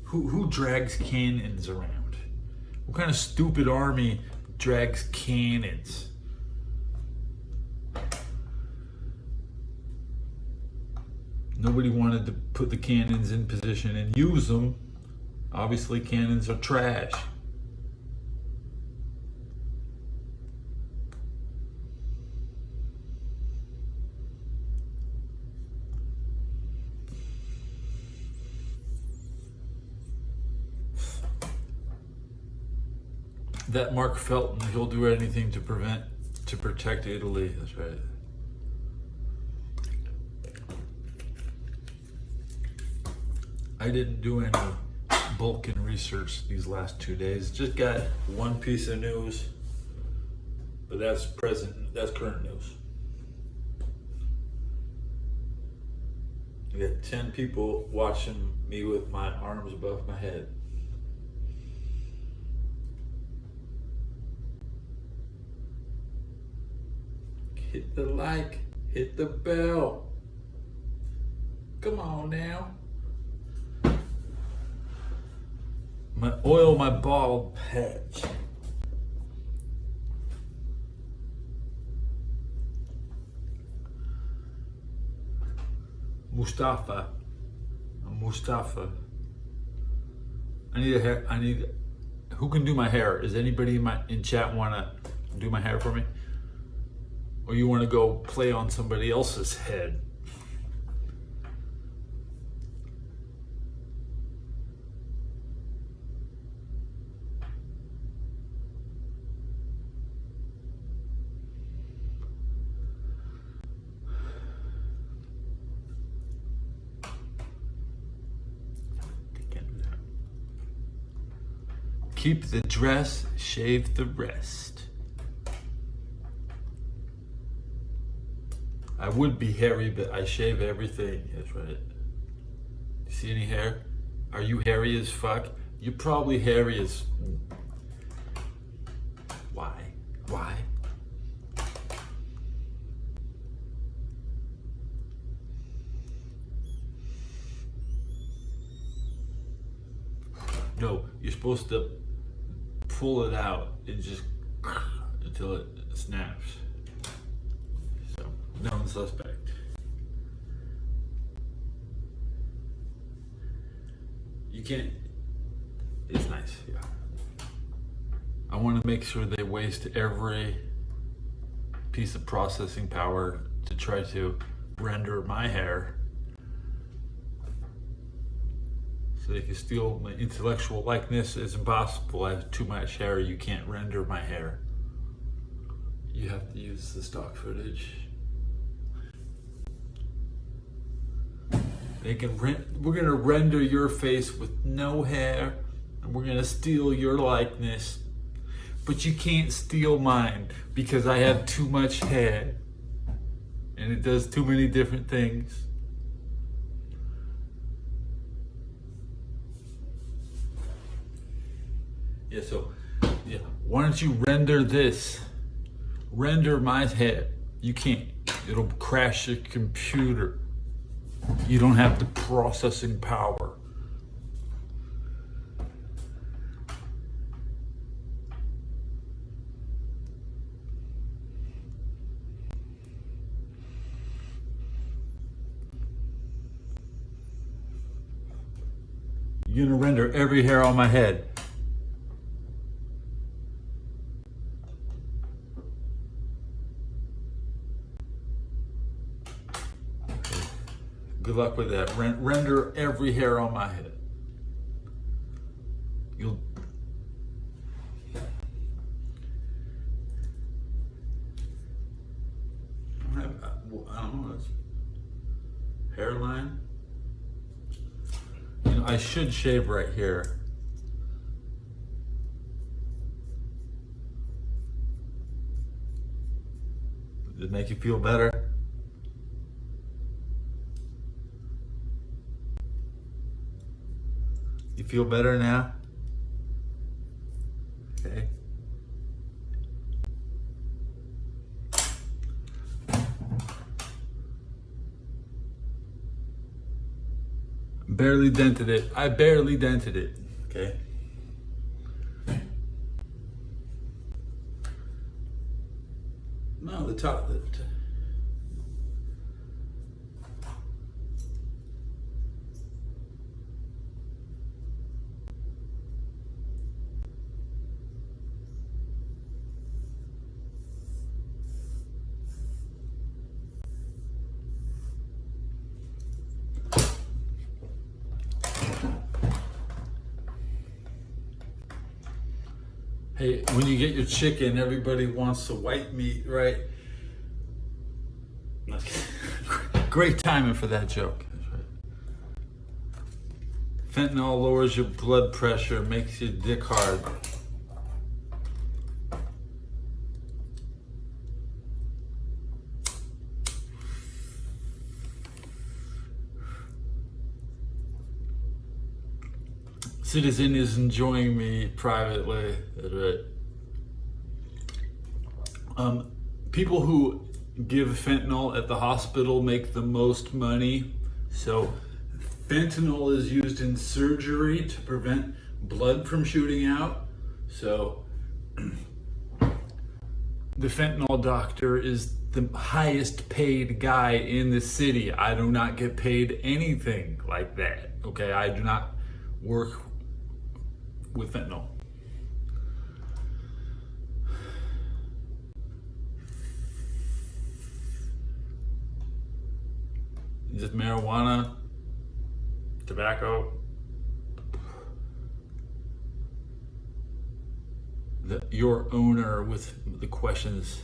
who drags cannons around? What kind of stupid army drags cannons? Nobody wanted to put the cannons in position and use them. Obviously, cannons are trash. That Mark Felton, he'll do anything to protect Italy. That's right. I didn't do any Balkan research these last 2 days. Just got one piece of news, but that's current news. I got 10 people watching me with my arms above my head. Hit the like, hit the bell. Come on now. Oil my bald patch. Mustafa. I'm Mustafa. I need a hair. Who can do my hair? Is anybody in chat wanna do my hair for me? Or you wanna go play on somebody else's head? Keep the dress, shave the rest. I would be hairy, but I shave everything. That's right. You see any hair? Are you hairy as fuck? You're probably hairy as... Why? Why? No, you're supposed to pull it out and just until it snaps. So, known suspect. You can't, it's nice, yeah. I want to make sure they waste every piece of processing power to try to render my hair. So they can steal my intellectual likeness. It's impossible. I have too much hair. You can't render my hair. You have to use the stock footage. They can we're gonna render your face with no hair, and we're gonna steal your likeness. But you can't steal mine because I have too much hair, and it does too many different things. Yeah, so, yeah, why don't you render this? Render my head. You can't. It'll crash your computer. You don't have the processing power. You're gonna render every hair on my head. Good luck with that. Render every hair on my head. hairline. You know, I should shave right here. Does it make you feel better? You feel better now? Okay. Barely dented it. I barely dented it. Okay. No, the top. Hey, when you get your chicken, everybody wants the white meat, right? Great timing for that joke. Fentanyl lowers your blood pressure, makes your dick hard. Citizen is enjoying me privately. That's right. People who give fentanyl at the hospital make the most money. So fentanyl is used in surgery to prevent blood from shooting out. So the fentanyl doctor is the highest paid guy in the city. I do not get paid anything like that. Okay, I do not work with fentanyl. Just marijuana, tobacco. Your owner with the questions.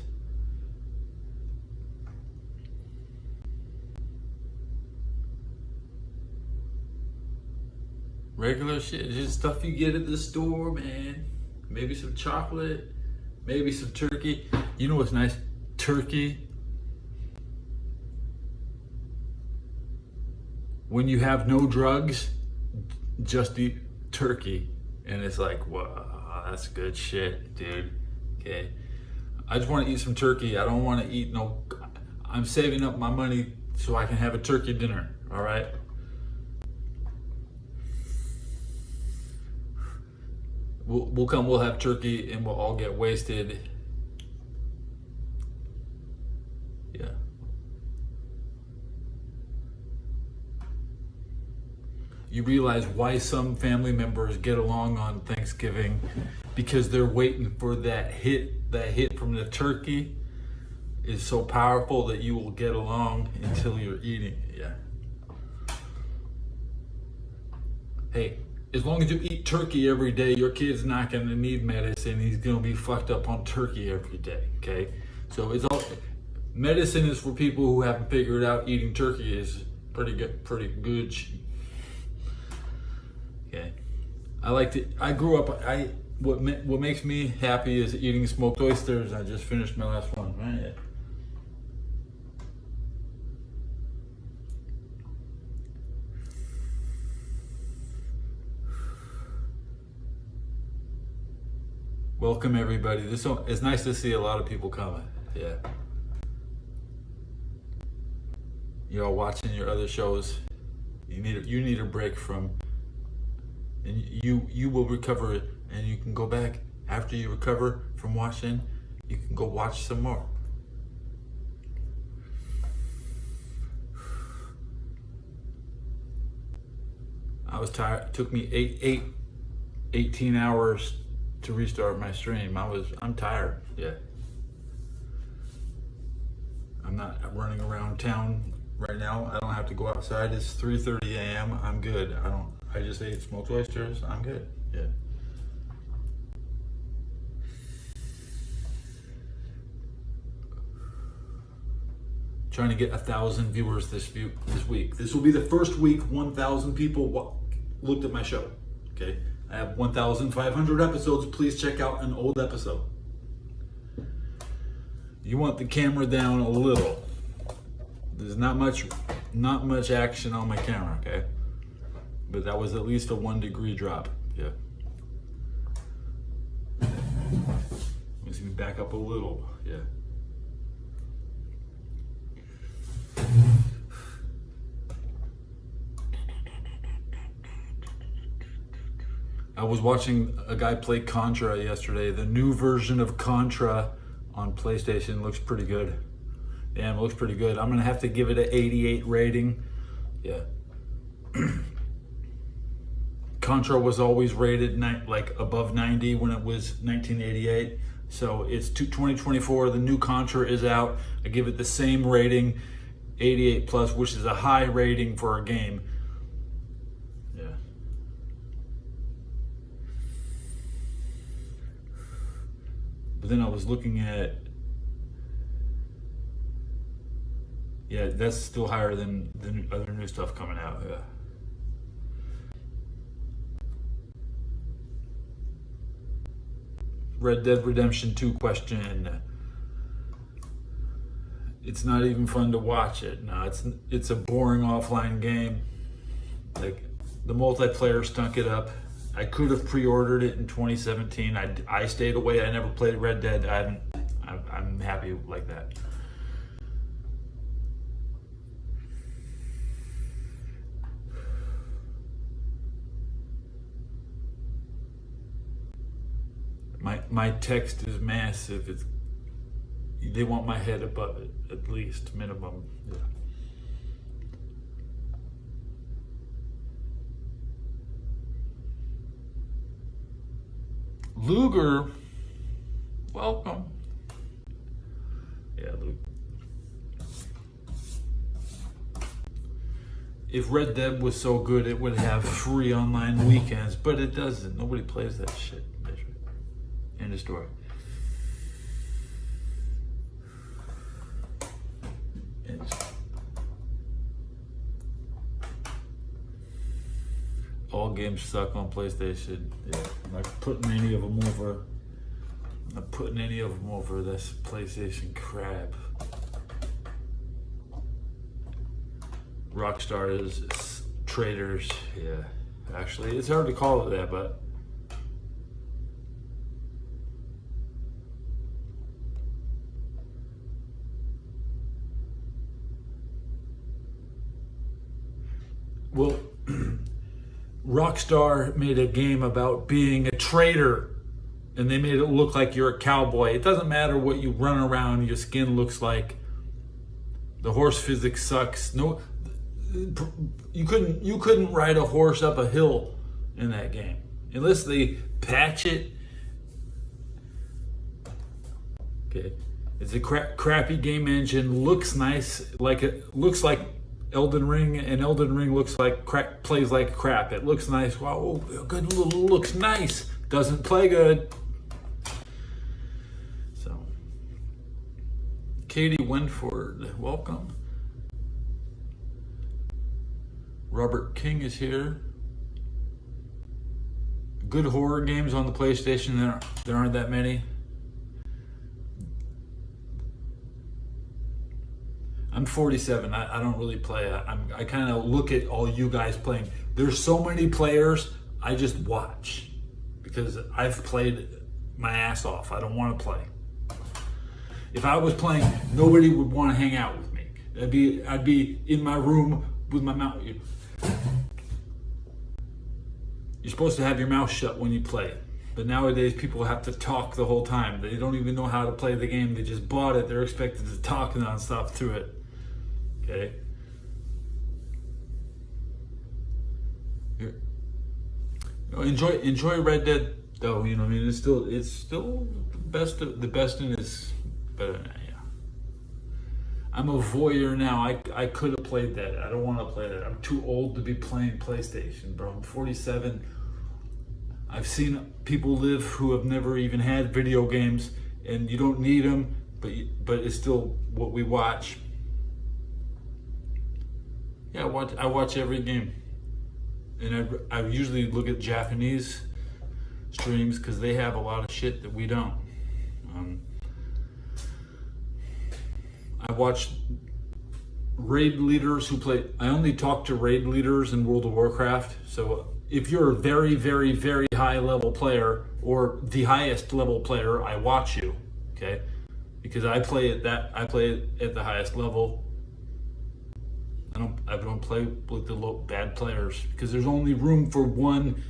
Regular shit, just stuff you get at the store, man. Maybe some chocolate, maybe some turkey. You know what's nice? Turkey. When you have no drugs, just eat turkey. And it's like, wow, that's good shit, dude. Okay. I just want to eat some turkey. I don't want to eat no. I'm saving up my money so I can have a turkey dinner, all right? We'll have turkey and we'll all get wasted. Yeah. You realize why some family members get along on Thanksgiving, because they're waiting for that hit from the turkey is so powerful that you will get along until you're eating it. Yeah. Hey, as long as you eat turkey every day, your kid's not going to need medicine. He's going to be fucked up on turkey every day, okay? So it's all medicine is for people who haven't figured out eating turkey is pretty good. Okay. I grew up, what makes me happy is eating smoked oysters. I just finished my last one, right? Welcome everybody. It's nice to see a lot of people coming. Yeah. You're all watching your other shows. You need a break from, and you will recover it, and you can go back after you recover from watching. You can go watch some more. I was tired. It took me 18 hours to restart my stream. I'm tired. Yeah. I'm not running around town right now. I don't have to go outside. It's 3:30 a.m. I'm good. I just ate smoked oysters. I'm good. Yeah. Trying to get 1,000 viewers this week. This will be the first week 1,000 people looked at my show. Okay, I have 1,500 episodes. Please check out an old episode. You want the camera down a little. There's not much action on my camera. Okay, but that was at least a 1 degree drop. Yeah. Let's me back up a little. Yeah. I was watching a guy play Contra yesterday. The new version of Contra on PlayStation looks pretty good. Damn, it looks pretty good. I'm gonna have to give it an 88 rating. Yeah. Contra was always rated like above 90 when it was 1988. So it's 2024. The new Contra is out. I give it the same rating, 88 plus, which is a high rating for a game. Yeah. But then I was looking at, yeah, that's still higher than the other new stuff coming out. Yeah. Red Dead Redemption 2 question. It's not even fun to watch it. No, it's a boring offline game. Like, the multiplayer stunk it up. I could have pre-ordered it in 2017. I stayed away. I never played Red Dead. I'm happy like that. My text is massive. They want my head above it, at least, minimum. Yeah. Luger, welcome. Yeah, Luger. If Red Dead was so good, it would have free online weekends, but it doesn't. Nobody plays that shit. End of story. All games suck on PlayStation. Yeah, I'm not putting any of them over. I'm not putting any of them over. That's PlayStation crap. Rockstar is traitors. Yeah, actually, it's hard to call it that, but. Well, Rockstar made a game about being a traitor, and they made it look like you're a cowboy. It doesn't matter what you run around, your skin looks like. The horse physics sucks. No, you couldn't ride a horse up a hill in that game unless they patch it. Okay, it's a crappy game engine. Looks nice, looks like Elden Ring, and Elden Ring looks like plays like crap. It looks nice. Wow, good. Looks nice. Doesn't play good. So, Katie Winford, welcome. Robert King is here. Good horror games on the PlayStation. There aren't that many. I'm 47. I don't really play. I kind of look at all you guys playing. There's so many players. I just watch because I've played my ass off. I don't want to play. If I was playing, nobody would want to hang out with me. I'd be in my room with my mouth. You're supposed to have your mouth shut when you play. But nowadays, people have to talk the whole time. They don't even know how to play the game. They just bought it. They're expected to talk nonstop through it. Okay. Here. Enjoy Red Dead though. You know, I mean, it's still the best in its. But yeah, I'm a voyeur now. I could have played that. I don't want to play that. I'm too old to be playing PlayStation, bro. I'm 47. I've seen people live who have never even had video games, and you don't need them, but it's still what we watch. Yeah, I watch every game, and I usually look at Japanese streams because they have a lot of shit that we don't. Um, I watch raid leaders who play. I only talk to raid leaders in World of Warcraft. So if you're a very, very, very high level player or the highest level player, I watch you. Okay, because I play at the highest level. I don't play with the bad players because there's only room for one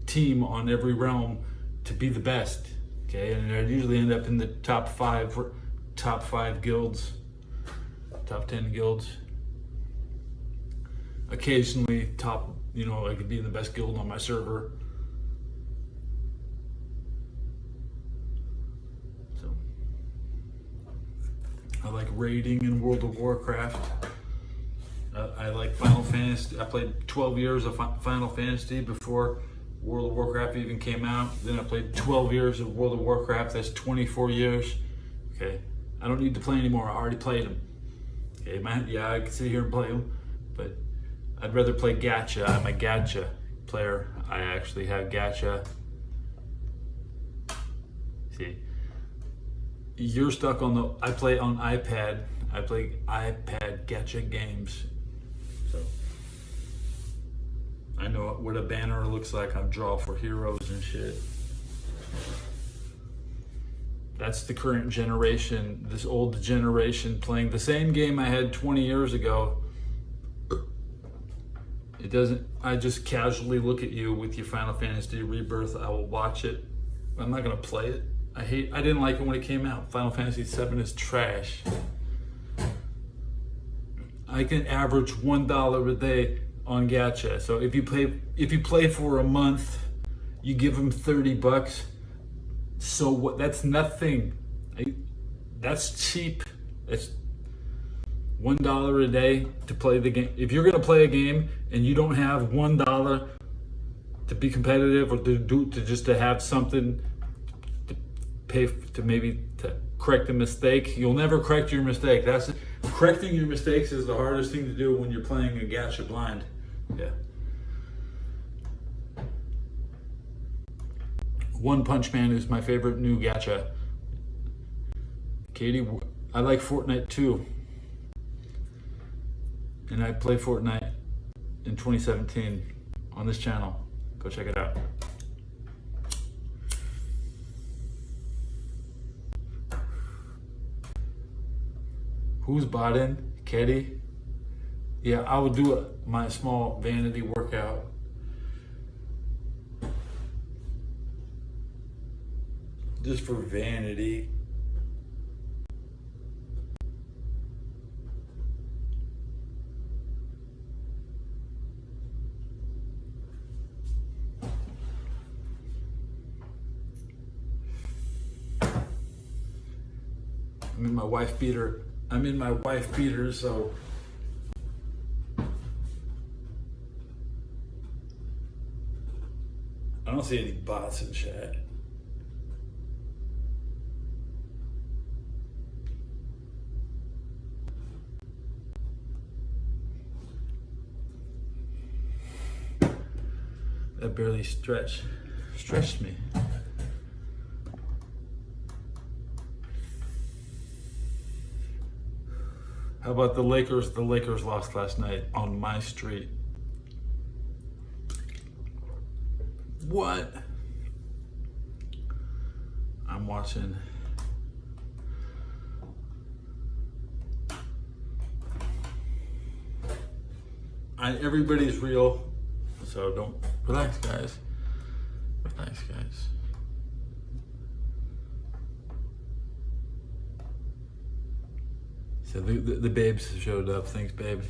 team on every realm to be the best. Okay, and I usually end up in the top five guilds, top 10 guilds. Occasionally I could be in the best guild on my server. So I like raiding in World of Warcraft. I like Final Fantasy. I played 12 years of Final Fantasy before World of Warcraft even came out. Then I played 12 years of World of Warcraft. That's 24 years. Okay, I don't need to play anymore. I already played them. Okay, I can sit here and play them, but I'd rather play gacha. I'm a gacha player. I actually have gacha. See, you're stuck on I play on iPad. I play iPad gacha games. So I know what a banner looks like. I draw for heroes and shit. That's the current generation, this old generation playing the same game I had 20 years ago. I just casually look at you with your Final Fantasy Rebirth. I will watch it. I'm not gonna play it. I didn't like it when it came out. Final Fantasy VII is trash. I can average $1 a day on gacha. So if you play for a month, you give them $30. So what? That's nothing. That's cheap. That's $1 a day to play the game. If you're gonna play a game and you don't have $1 to be competitive or to have something to pay to correct a mistake, you'll never correct your mistake. Correcting your mistakes is the hardest thing to do when you're playing a gacha blind. Yeah. One Punch Man is my favorite new gacha. Katie, I like Fortnite too. And I play Fortnite in 2017 on this channel. Go check it out. Who's bought in? Katie? Yeah, I would do my small vanity workout. Just for vanity. I'm in my wife beater, so I don't see any bots in chat. That barely stretched me. How about the Lakers? The Lakers lost last night on my street. What? I'm watching. Everybody's real, so don't relax, guys. Relax, guys. So the babes showed up. Thanks, babe.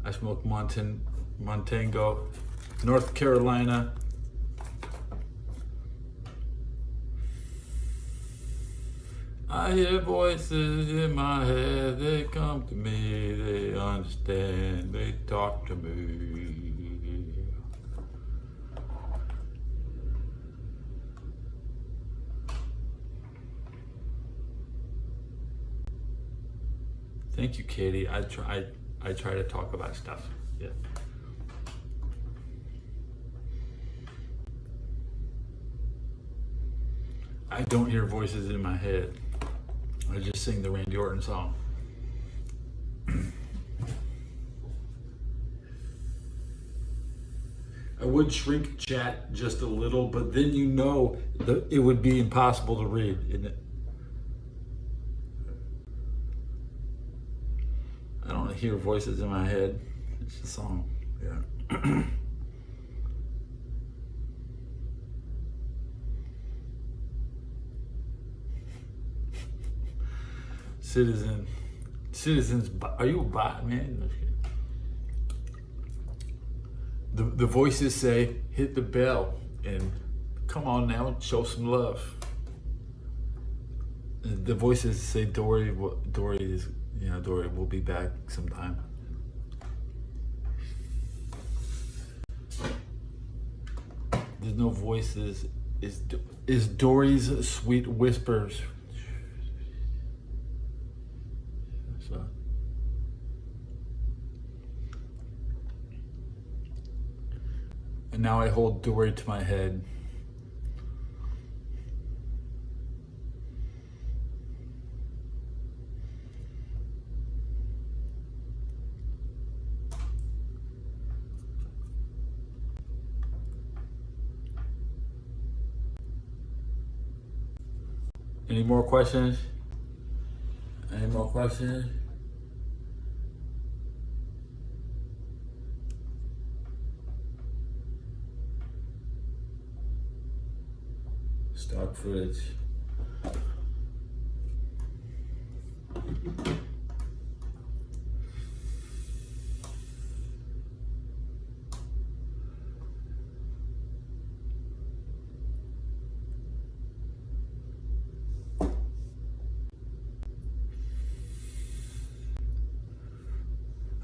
I smoke Montango, North Carolina. I hear voices in my head. They come to me. They understand. They talk to me. Thank you, Katie. I try to talk about stuff. Yeah. I don't hear voices in my head. I just sing the Randy Orton song. I would shrink chat just a little, but then it would be impossible to read, isn't it? I don't hear voices in my head. It's a song. Yeah. Citizens, are you a bot, man? The voices say, hit the bell and come on now, show some love. The voices say Dory will be back sometime. There's no voices. Is Dory's sweet whispers. So. And now I hold Dory to my head. Any more questions? Any more questions? Stock footage.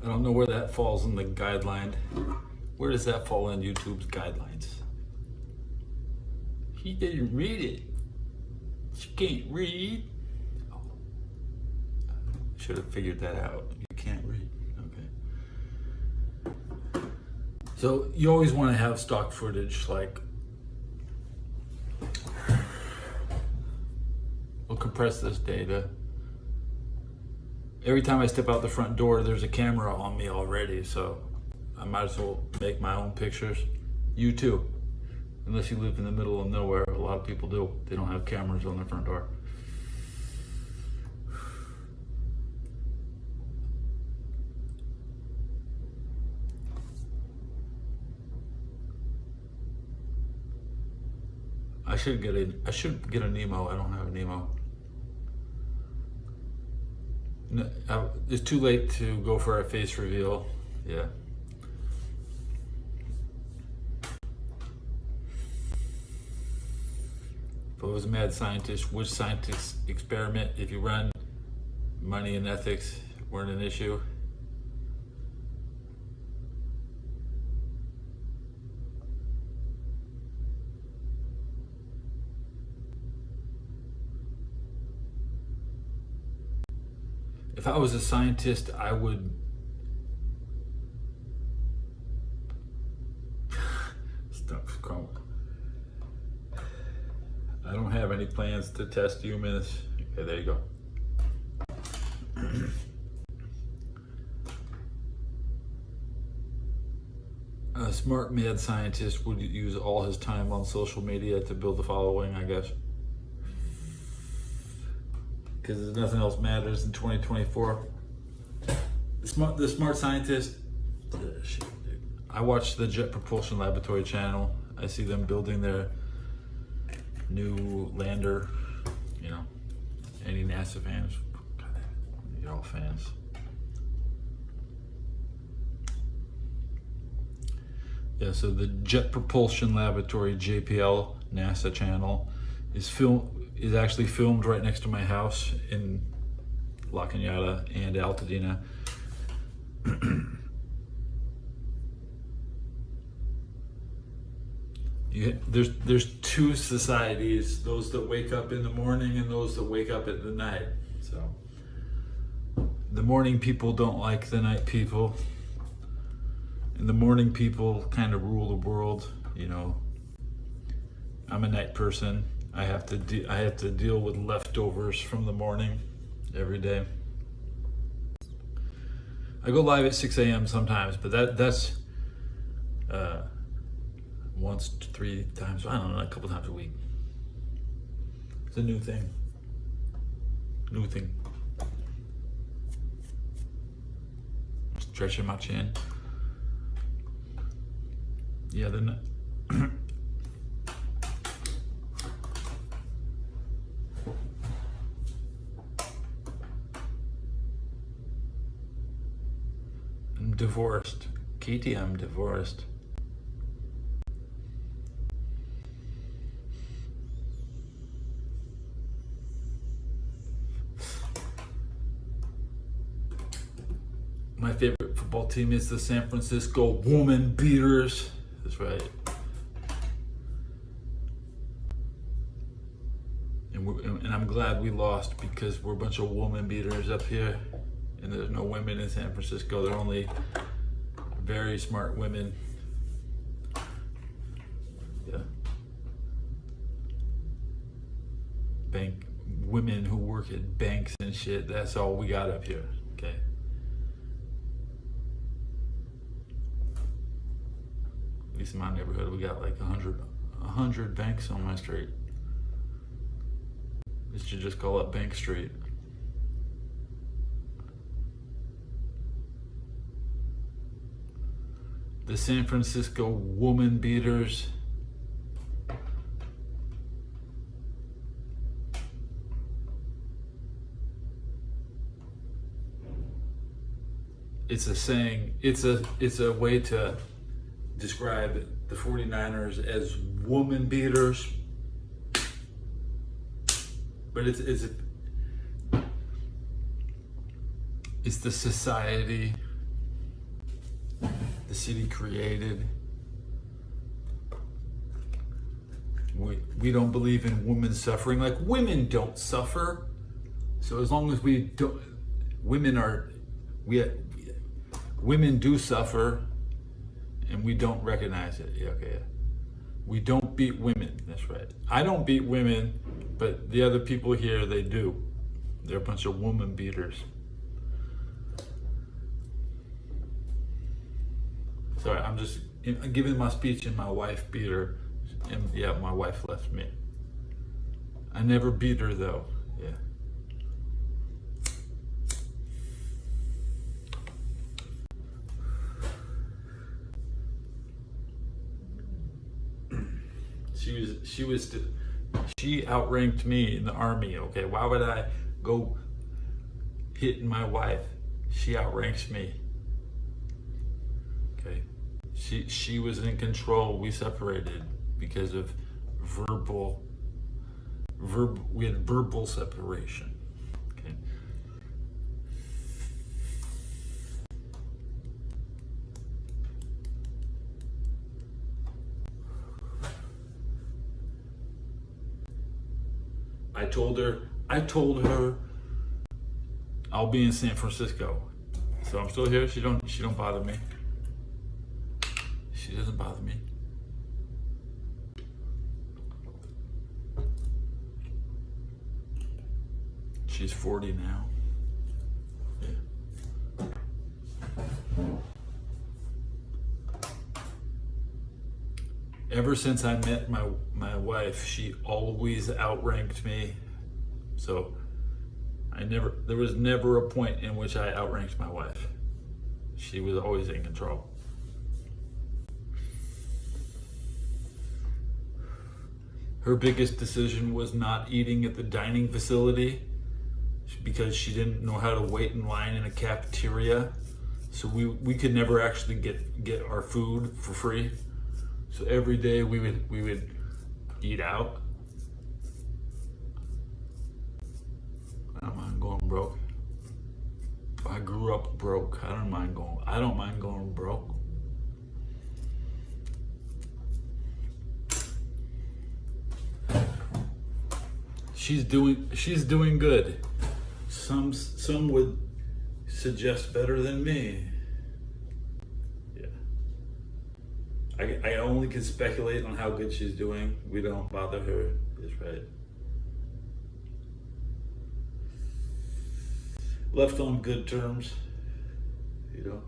I don't know where that falls in the guideline. Where does that fall in YouTube's guidelines? He didn't read it. She can't read. Oh. Should have figured that out. You can't read. Okay. So you always want to have stock footage, like we'll compress this data. Every time I step out the front door, there's a camera on me already, so I might as well make my own pictures. You too. Unless you live in the middle of nowhere, a lot of people do. They don't have cameras on their front door. I should get a Nemo. I don't have a Nemo. No, it's too late to go for a face reveal. Yeah. If I was a mad scientist, which scientist experiment, if you run, money and ethics weren't an issue? If I was a scientist, I would stop scrolling. I don't have any plans to test humans. Okay, there you go. A smart mad scientist would use all his time on social media to build a following, I guess. Because nothing else matters in 2024. The smart scientist, I watch the Jet Propulsion Laboratory channel. I see them building their new lander. You know, any NASA fans? You're all fans. Yeah, so the Jet Propulsion Laboratory, JPL NASA channel, is actually filmed right next to my house in La Cañada and Altadena. There's two societies, those that wake up in the morning and those that wake up at the night. So the morning people don't like the night people, and the morning people kind of rule the world. You know, I'm a night person. I have to deal with leftovers from the morning every day. I go live at 6 a.m. sometimes, but that's once, 3 times, I don't know, a couple times a week. It's a new thing. Stretching my chin. Yeah, then. I'm divorced. Katie, I'm divorced. My favorite football team is the San Francisco Woman Beaters. That's right. And I'm glad we lost, because we're a bunch of woman beaters up here, and there's no women in San Francisco. They're only very smart women. Yeah. Women who work at banks and shit. That's all we got up here. Okay. At least in my neighborhood, we got like 100 banks on my street. They should just call it Bank Street. The San Francisco Woman Beaters. It's a saying. It's a way to describe the 49ers as woman beaters. But it's the society the city created. We don't believe in women suffering. Like, women don't suffer. So as long as we don't, women do suffer, and we don't recognize it. Yeah, okay. We don't beat women. That's right. I don't beat women, but the other people here, they do. They're a bunch of woman beaters. Sorry, I'm just giving my speech, and my wife beat her. And yeah, my wife left me. I never beat her though. Yeah. She outranked me in the army. Okay, why would I go hitting my wife? She outranks me. Okay, she was in control. We separated because of we had verbal separation. Okay. I told her I'll be in San Francisco. So I'm still here. She don't bother me. She doesn't bother me. She's 40 now. Yeah. Ever since I met my wife, she always outranked me. So there was never a point in which I outranked my wife. She was always in control. Her biggest decision was not eating at the dining facility because she didn't know how to wait in line in a cafeteria. So we could never actually get our food for free. So every day we would eat out. I don't mind going broke. I grew up broke. I don't mind going broke. She's doing good. Some would suggests better than me. Yeah. I only can speculate on how good she's doing. We don't bother her. That's right. Left on good terms, you know.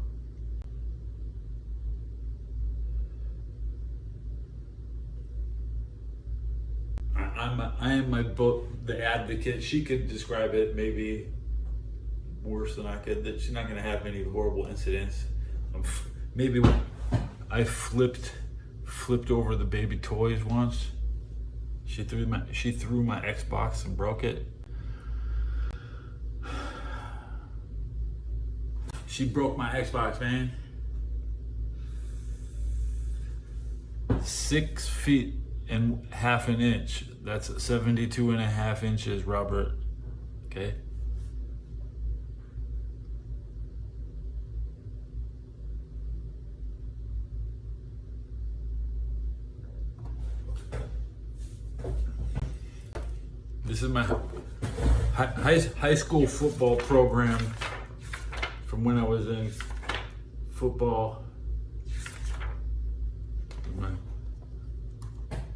I am my book, the advocate. She could describe it maybe worse than I could. That she's not going to have any horrible incidents. Maybe when I flipped over the baby toys once. She threw my Xbox and broke it. She broke my Xbox, man. 6 feet and half an inch. That's 72.5 inches, Robert. Okay. This is my high school football program from when I was in football.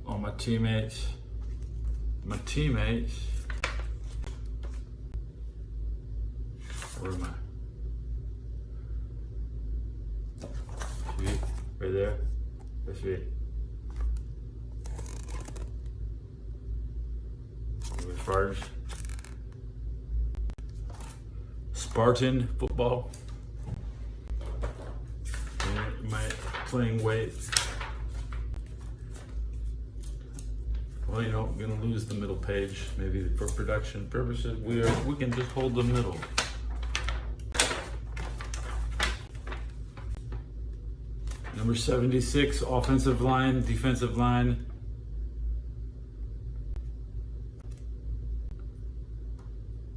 All my teammates. Where am I? See? Right there. That's me. As far as Spartan football. Am I playing weight? Well, you know, I'm gonna lose the middle page. Maybe for production purposes, we can just hold the middle. Number 76, offensive line, defensive line.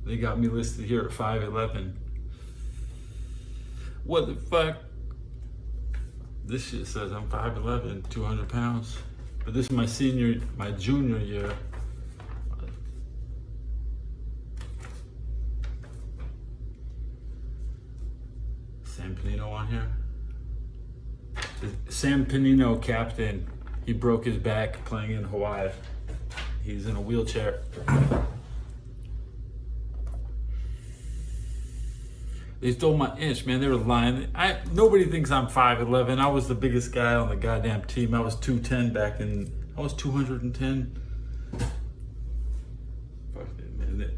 They got me listed here at 5'11". What the fuck? This shit says I'm 5'11", 200 pounds. But this is my junior year. Sam Panino on here. Sam Panino, captain. He broke his back playing in Hawaii. He's in a wheelchair. They stole my inch, man. They were lying. Nobody thinks I'm 5'11". I was the biggest guy on the goddamn team. I was 210 back in. I was 210. Fuck it, man.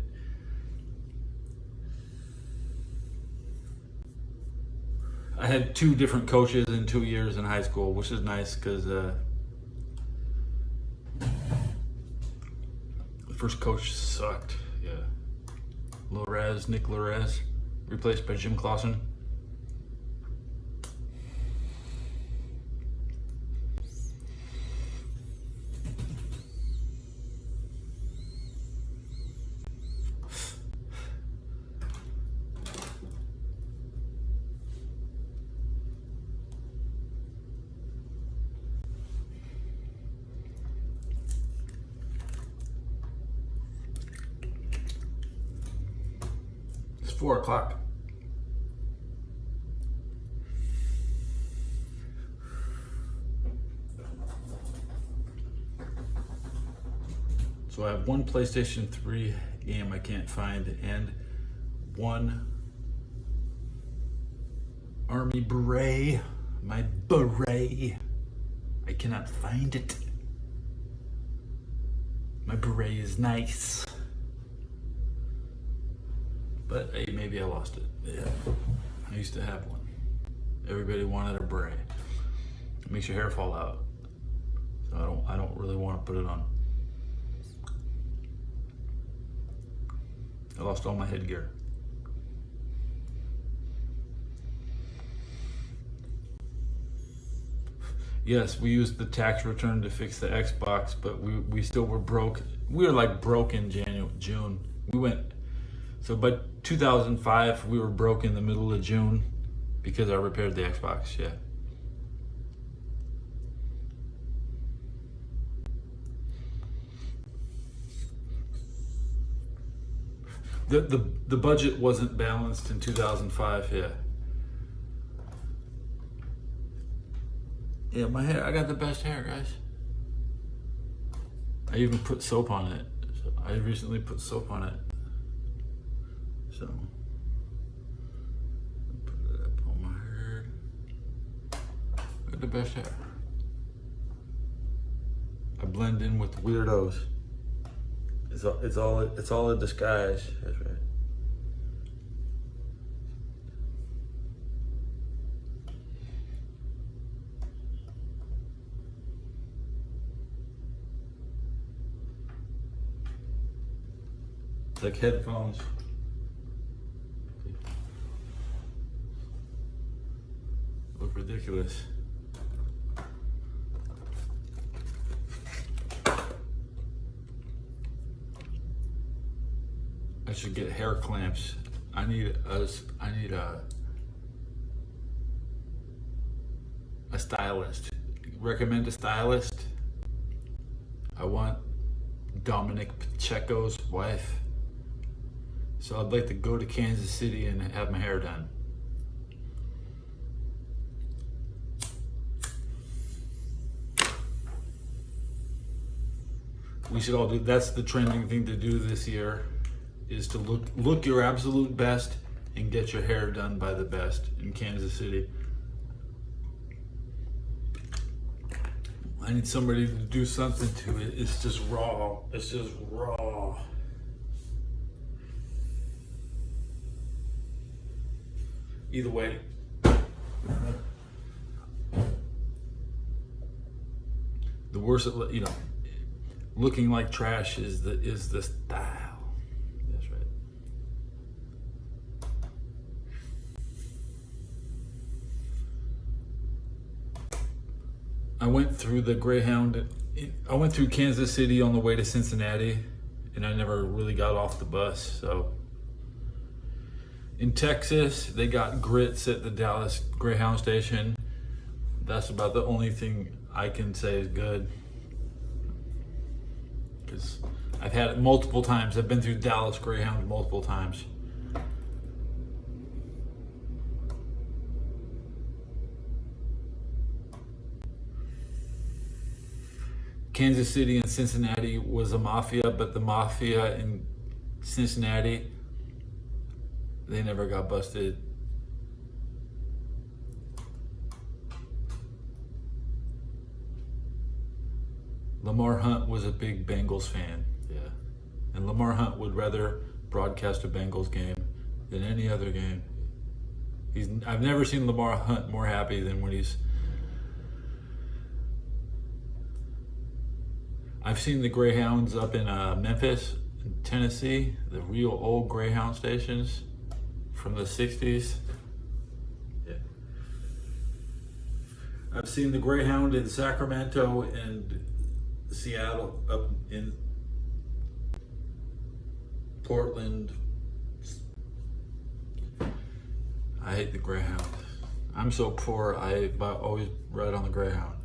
I had 2 different coaches in 2 years in high school, which is nice because the first coach sucked. Yeah, Nick Lorez. Replaced by Jim Clausen. It's 4 o'clock. So I have 1 PlayStation 3 game I can't find and 1 Army beret. My beret. I cannot find it. My beret is nice. But hey, maybe I lost it. Yeah. I used to have one. Everybody wanted a beret. It makes your hair fall out. So I don't really want to put it on. I lost all my headgear. Yes, we used the tax return to fix the Xbox, but we still were broke. We were like broke in June. So by 2005, we were broke in the middle of June because I repaired the Xbox, yeah. the budget wasn't balanced in 2005. Yeah. Yeah, my hair. I got the best hair, guys. I even put soap on it. I recently put soap on it. So put it up on my hair. I got the best hair. I blend in with weirdos. It's all a disguise. That's right. It's like headphones. Look ridiculous. I should get hair clamps. I need a stylist. Recommend a stylist. I want Dominic Pacheco's wife. So I'd like to go to Kansas City and have my hair done. We should all do, that's the trending thing to do this year, is to look your absolute best and get your hair done by the best in Kansas City. I need somebody to do something to it. It's just raw. It's just raw. Either way. The worse it, looking like trash is the style. That's right. I went through the Greyhound. I went through Kansas City on the way to Cincinnati, and I never really got off the bus. So in Texas, they got grits at the Dallas Greyhound station. That's about the only thing I can say is good. Because I've had it multiple times. I've been through Dallas Greyhound multiple times. Kansas City and Cincinnati was a mafia, but the mafia in Cincinnati, they never got busted. Lamar Hunt was a big Bengals fan, yeah. And Lamar Hunt would rather broadcast a Bengals game than any other game. I've never seen Lamar Hunt more happy than when he's... I've seen the Greyhounds up in Memphis, Tennessee, the real old Greyhound stations from the 60s. Yeah. I've seen the Greyhound in Sacramento and Seattle, up in Portland. I hate the Greyhound. I'm so poor, I always ride on the Greyhound.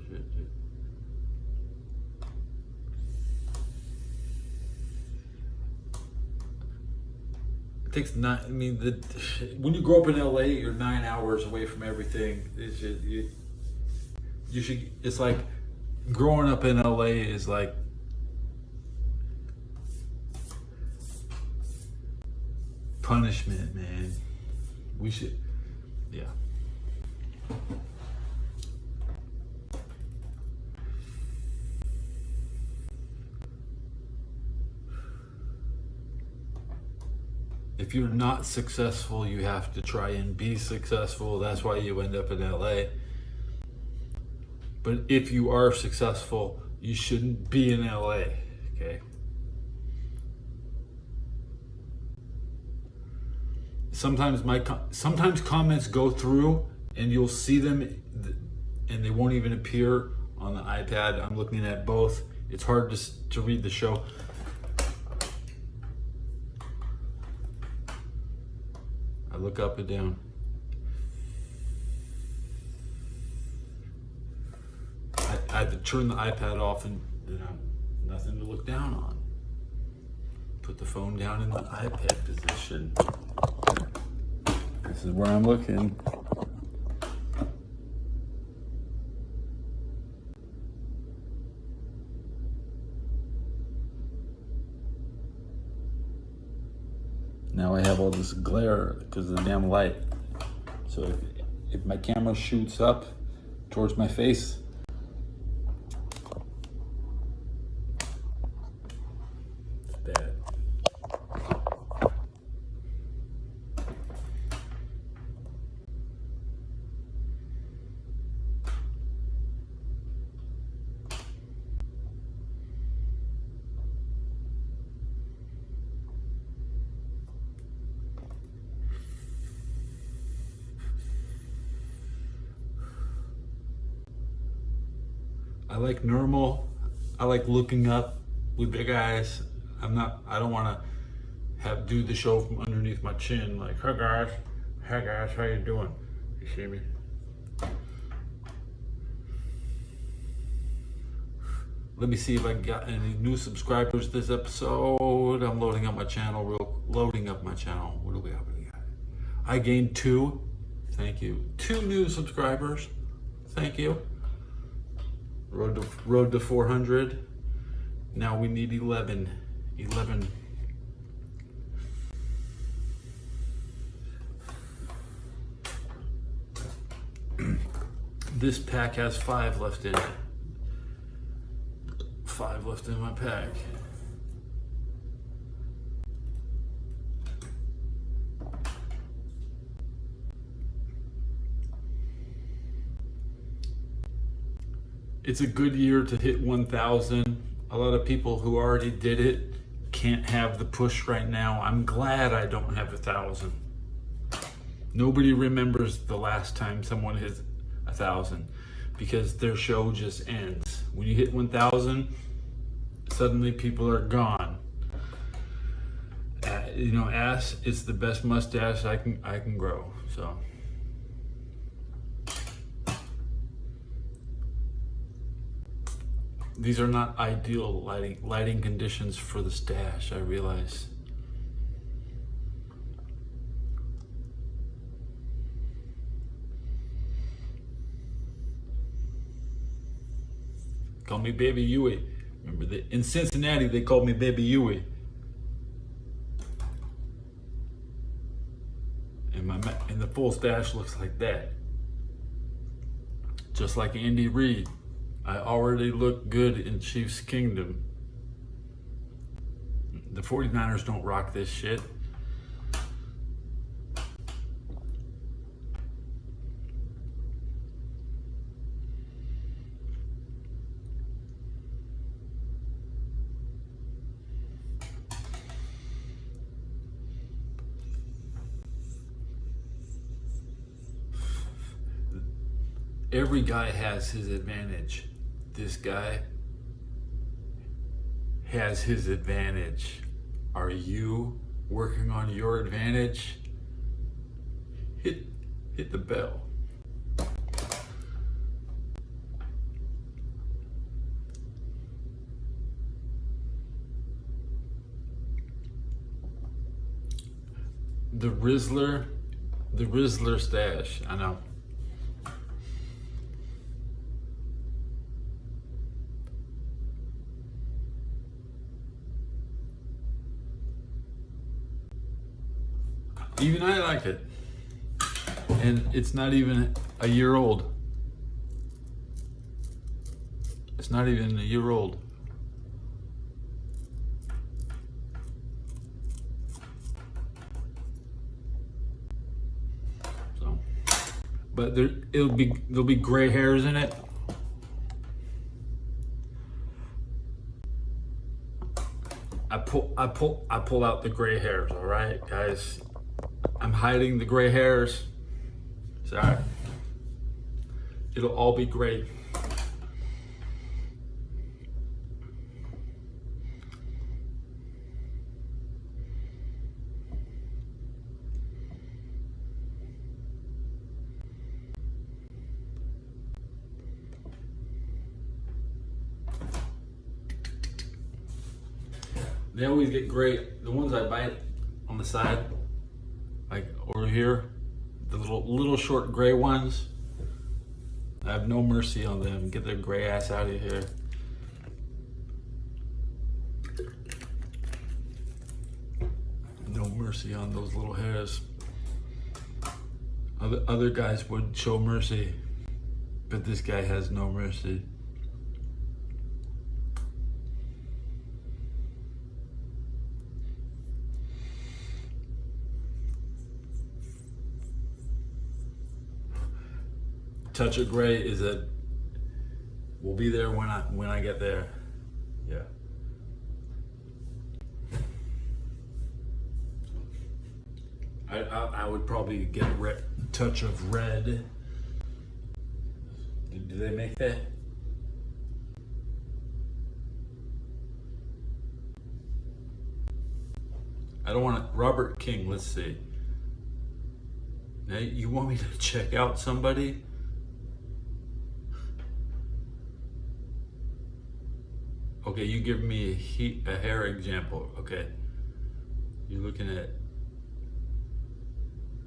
It takes when you grow up in LA, you're 9 hours away from everything. It's like growing up in LA is like punishment, man. Yeah. If you're not successful, you have to try and be successful. That's why you end up in LA. But if you are successful, you shouldn't be in LA, okay? Sometimes comments go through and you'll see them and they won't even appear on the iPad. I'm looking at both. It's hard to read the show. I look up and down. I had to turn the iPad off and then I'm nothing to look down on. Put the phone down in the iPad position. This is where I'm looking. Now I have all this glare because of the damn light. So if my camera shoots up towards my face, it's bad. I like normal. I like looking up with big eyes. I don't want to do the show from underneath my chin. Like, hey guys, how you doing? You see me? Let me see if I got any new subscribers this episode. I'm loading up my channel. What do we have? I gained 2. Thank you. 2 new subscribers. Thank you. Road to 400. Now we need 11. 11. This pack has 5 left in it. 5 left in my pack. It's a good year to hit 1,000. A lot of people who already did it can't have the push right now. I'm glad I don't have 1,000. Nobody remembers the last time someone hit 1,000 because their show just ends. When you hit 1,000, suddenly people are gone. Ass, it's the best mustache I can grow. So. These are not ideal lighting conditions for the stash, I realize. Call me Baby Huey. Remember in Cincinnati they called me Baby Huey. And the full stash looks like that. Just like Andy Reid. I already look good in Chiefs Kingdom. The 49ers don't rock this shit. Every guy has his advantage. This guy has his advantage. Are you working on your advantage? Hit the bell. The Rizzler stash, I know. Even I like it. And it's not even a year old. It's not even a year old. So, but there'll be gray hairs in it. I pull out the gray hairs, all right, guys. I'm hiding the gray hairs. Sorry. It'll all be great. They always get gray. The ones I buy on the side, like over here, the little short gray ones, I have no mercy on them. Get their gray ass out of here. No mercy on those little hairs. Other guys would show mercy, but this guy has no mercy. Touch of gray is a, we'll be there when I get there. Yeah. I would probably get a touch of red. Do they make that? I don't want to. Robert King, let's see. Now, you want me to check out somebody? Okay, you give me a hair example. Okay. You're looking at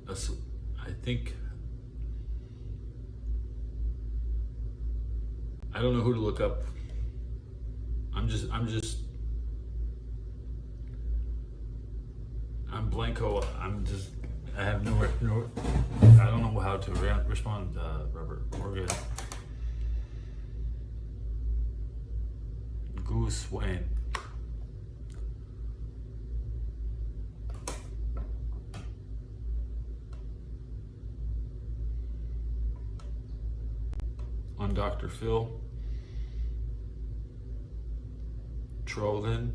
I think, I don't know who to look up. I'm blanco. I have no, I don't know how to respond, Robert. We're good. Goose Wayne. On Dr. Phil. Trolling.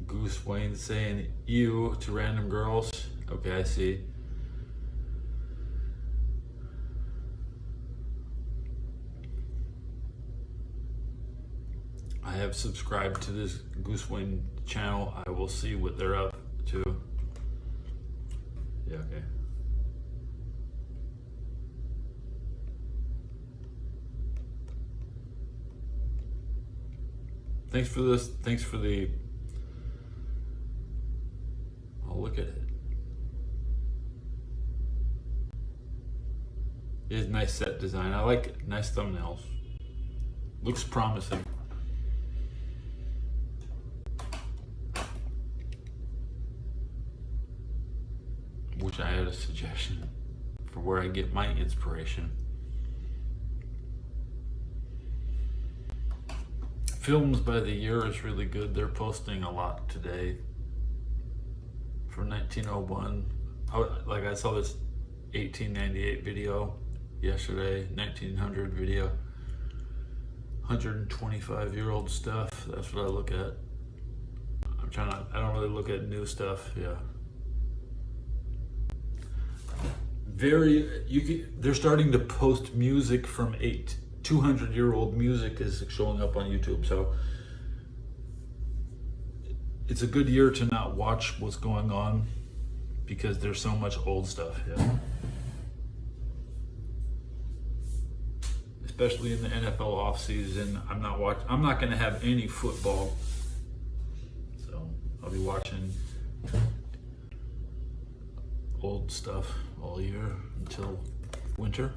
Goose Wayne saying ew to random girls. Okay, I see. I have subscribed to this Goose Wayne channel. I will see what they're up to. Yeah, okay. Thanks for this. Thanks for the. I'll look at it. It is nice set design. I like it. Nice thumbnails. Looks promising. Wish I had a suggestion for where I get my inspiration. Films by the Year is really good. They're posting a lot today. For 1901, I saw this 1898 video yesterday, 1900 video, 125-year-old stuff. That's what I look at. I don't really look at new stuff. Yeah. They're starting to post music from 200-year-old music is showing up on YouTube. So it's a good year to not watch what's going on because there's so much old stuff. Yeah. Especially in the NFL offseason. I'm not going to have any football. So I'll be watching old stuff all year until winter.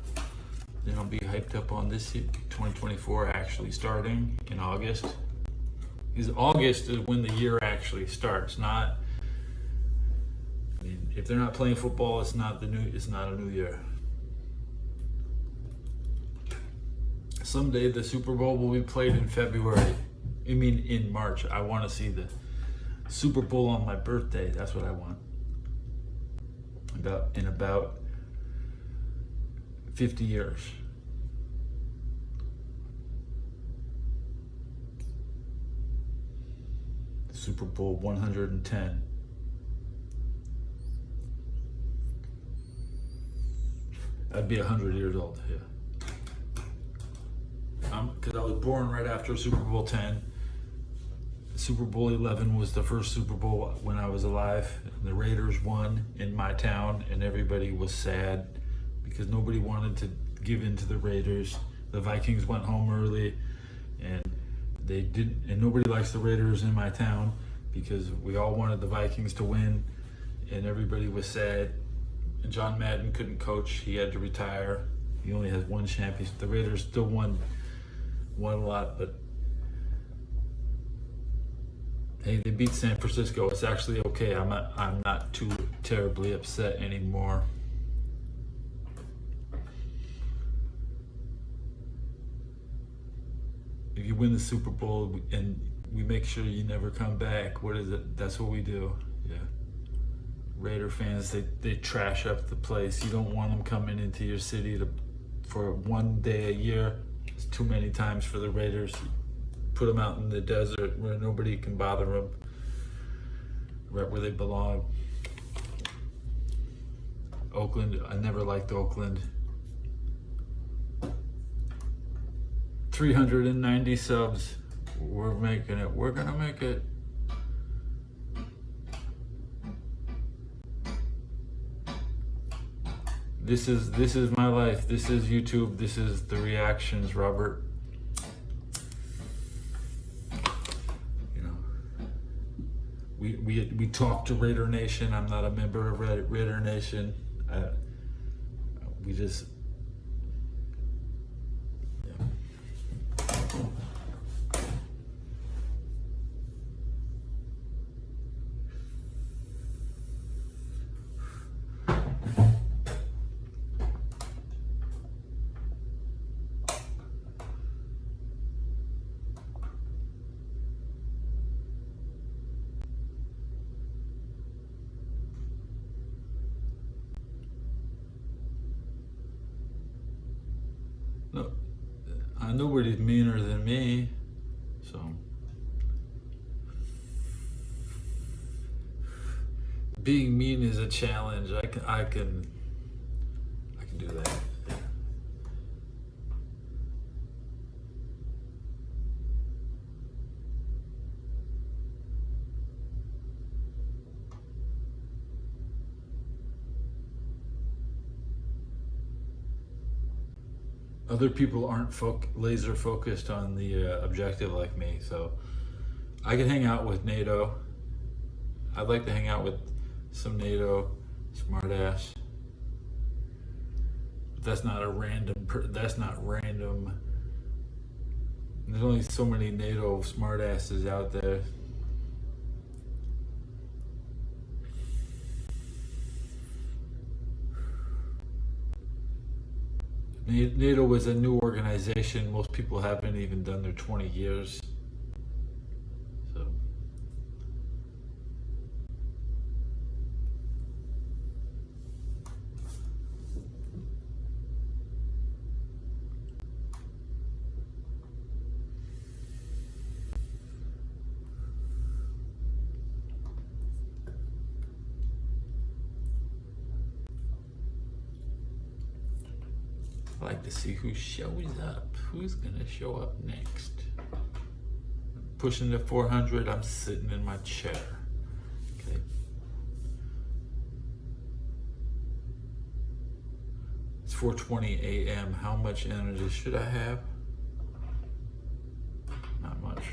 Then I'll be hyped up on this 2024 actually starting in August. Because August is when the year actually starts. If they're not playing football, it's not a new year. Someday the Super Bowl will be played in February. In March. I want to see the Super Bowl on my birthday. That's what I want. In about 50 years. Super Bowl 110. I'd be 100 years old, yeah. Because I was born right after Super Bowl 10. Super Bowl 11 was the first Super Bowl when I was alive. The Raiders won in my town, and everybody was sad because nobody wanted to give in to the Raiders. The Vikings went home early, and they didn't. And nobody likes the Raiders in my town because we all wanted the Vikings to win, and everybody was sad. And John Madden couldn't coach; he had to retire. He only has one championship. The Raiders still won a lot, but hey, they beat San Francisco. It's actually okay. I'm not too terribly upset anymore. If you win the Super Bowl and we make sure you never come back, what is it? That's what we do. Yeah. Raider fans, they trash up the place. You don't want them coming into your city for one day a year. It's too many times for the Raiders. Put them out in the desert where nobody can bother them. Right where they belong. Oakland, I never liked Oakland. 390 subs. We're making it. We're gonna make it. This is my life. This is YouTube. This is the reactions, Robert. You know, we talk to Raider Nation. I'm not a member of Raider Nation. We just. No, nobody's meaner than me, so being mean is a challenge. I can do that. Yeah. Other people aren't laser focused on the objective like me, so I can hang out with NATO. I'd like to hang out with some NATO smartass. But that's not a random. That's not random. There's only so many NATO smartasses out there. NATO was a new organization. Most people haven't even done their 20 years. So. I like to see who shows up. Who's gonna show up next? Pushing the 400, I'm sitting in my chair. Okay. It's 4:20 a.m. How much energy should I have? Not much.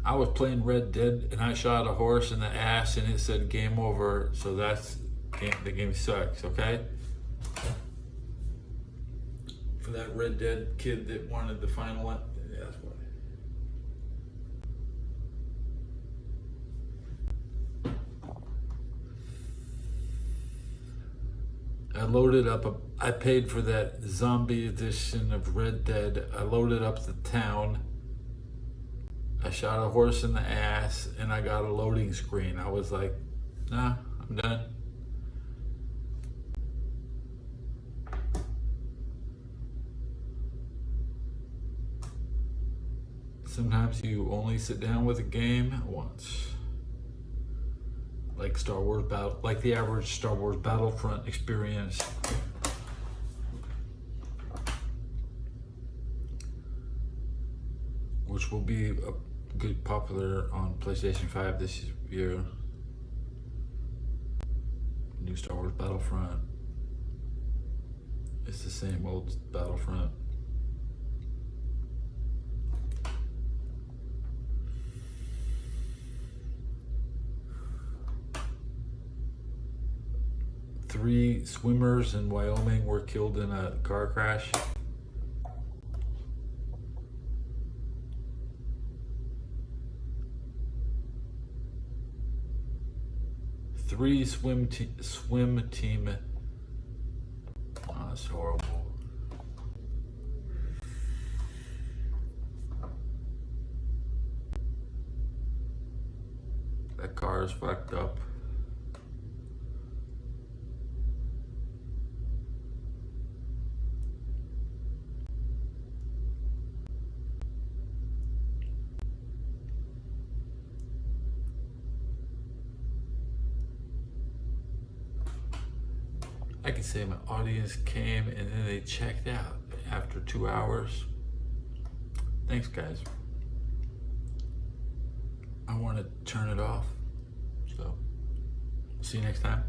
I was playing Red Dead and I shot a horse in the ass and it said game over, so the game sucks, okay? For that Red Dead kid that wanted the final one, yeah, that's what. I loaded up I paid for that zombie edition of Red Dead. I loaded up the town. I shot a horse in the ass and I got a loading screen. I was like, nah, I'm done. Sometimes you only sit down with a game once. like like the average Star Wars Battlefront experience. Which will be a good popular on PlayStation 5 this year. New Star Wars Battlefront. It's the same old Battlefront. Three swimmers in Wyoming were killed in a car crash. Three swim team. Oh, that's horrible. That car is fucked up. I can say my audience came and then they checked out after 2 hours. Thanks, guys. I want to turn it off. So, see you next time.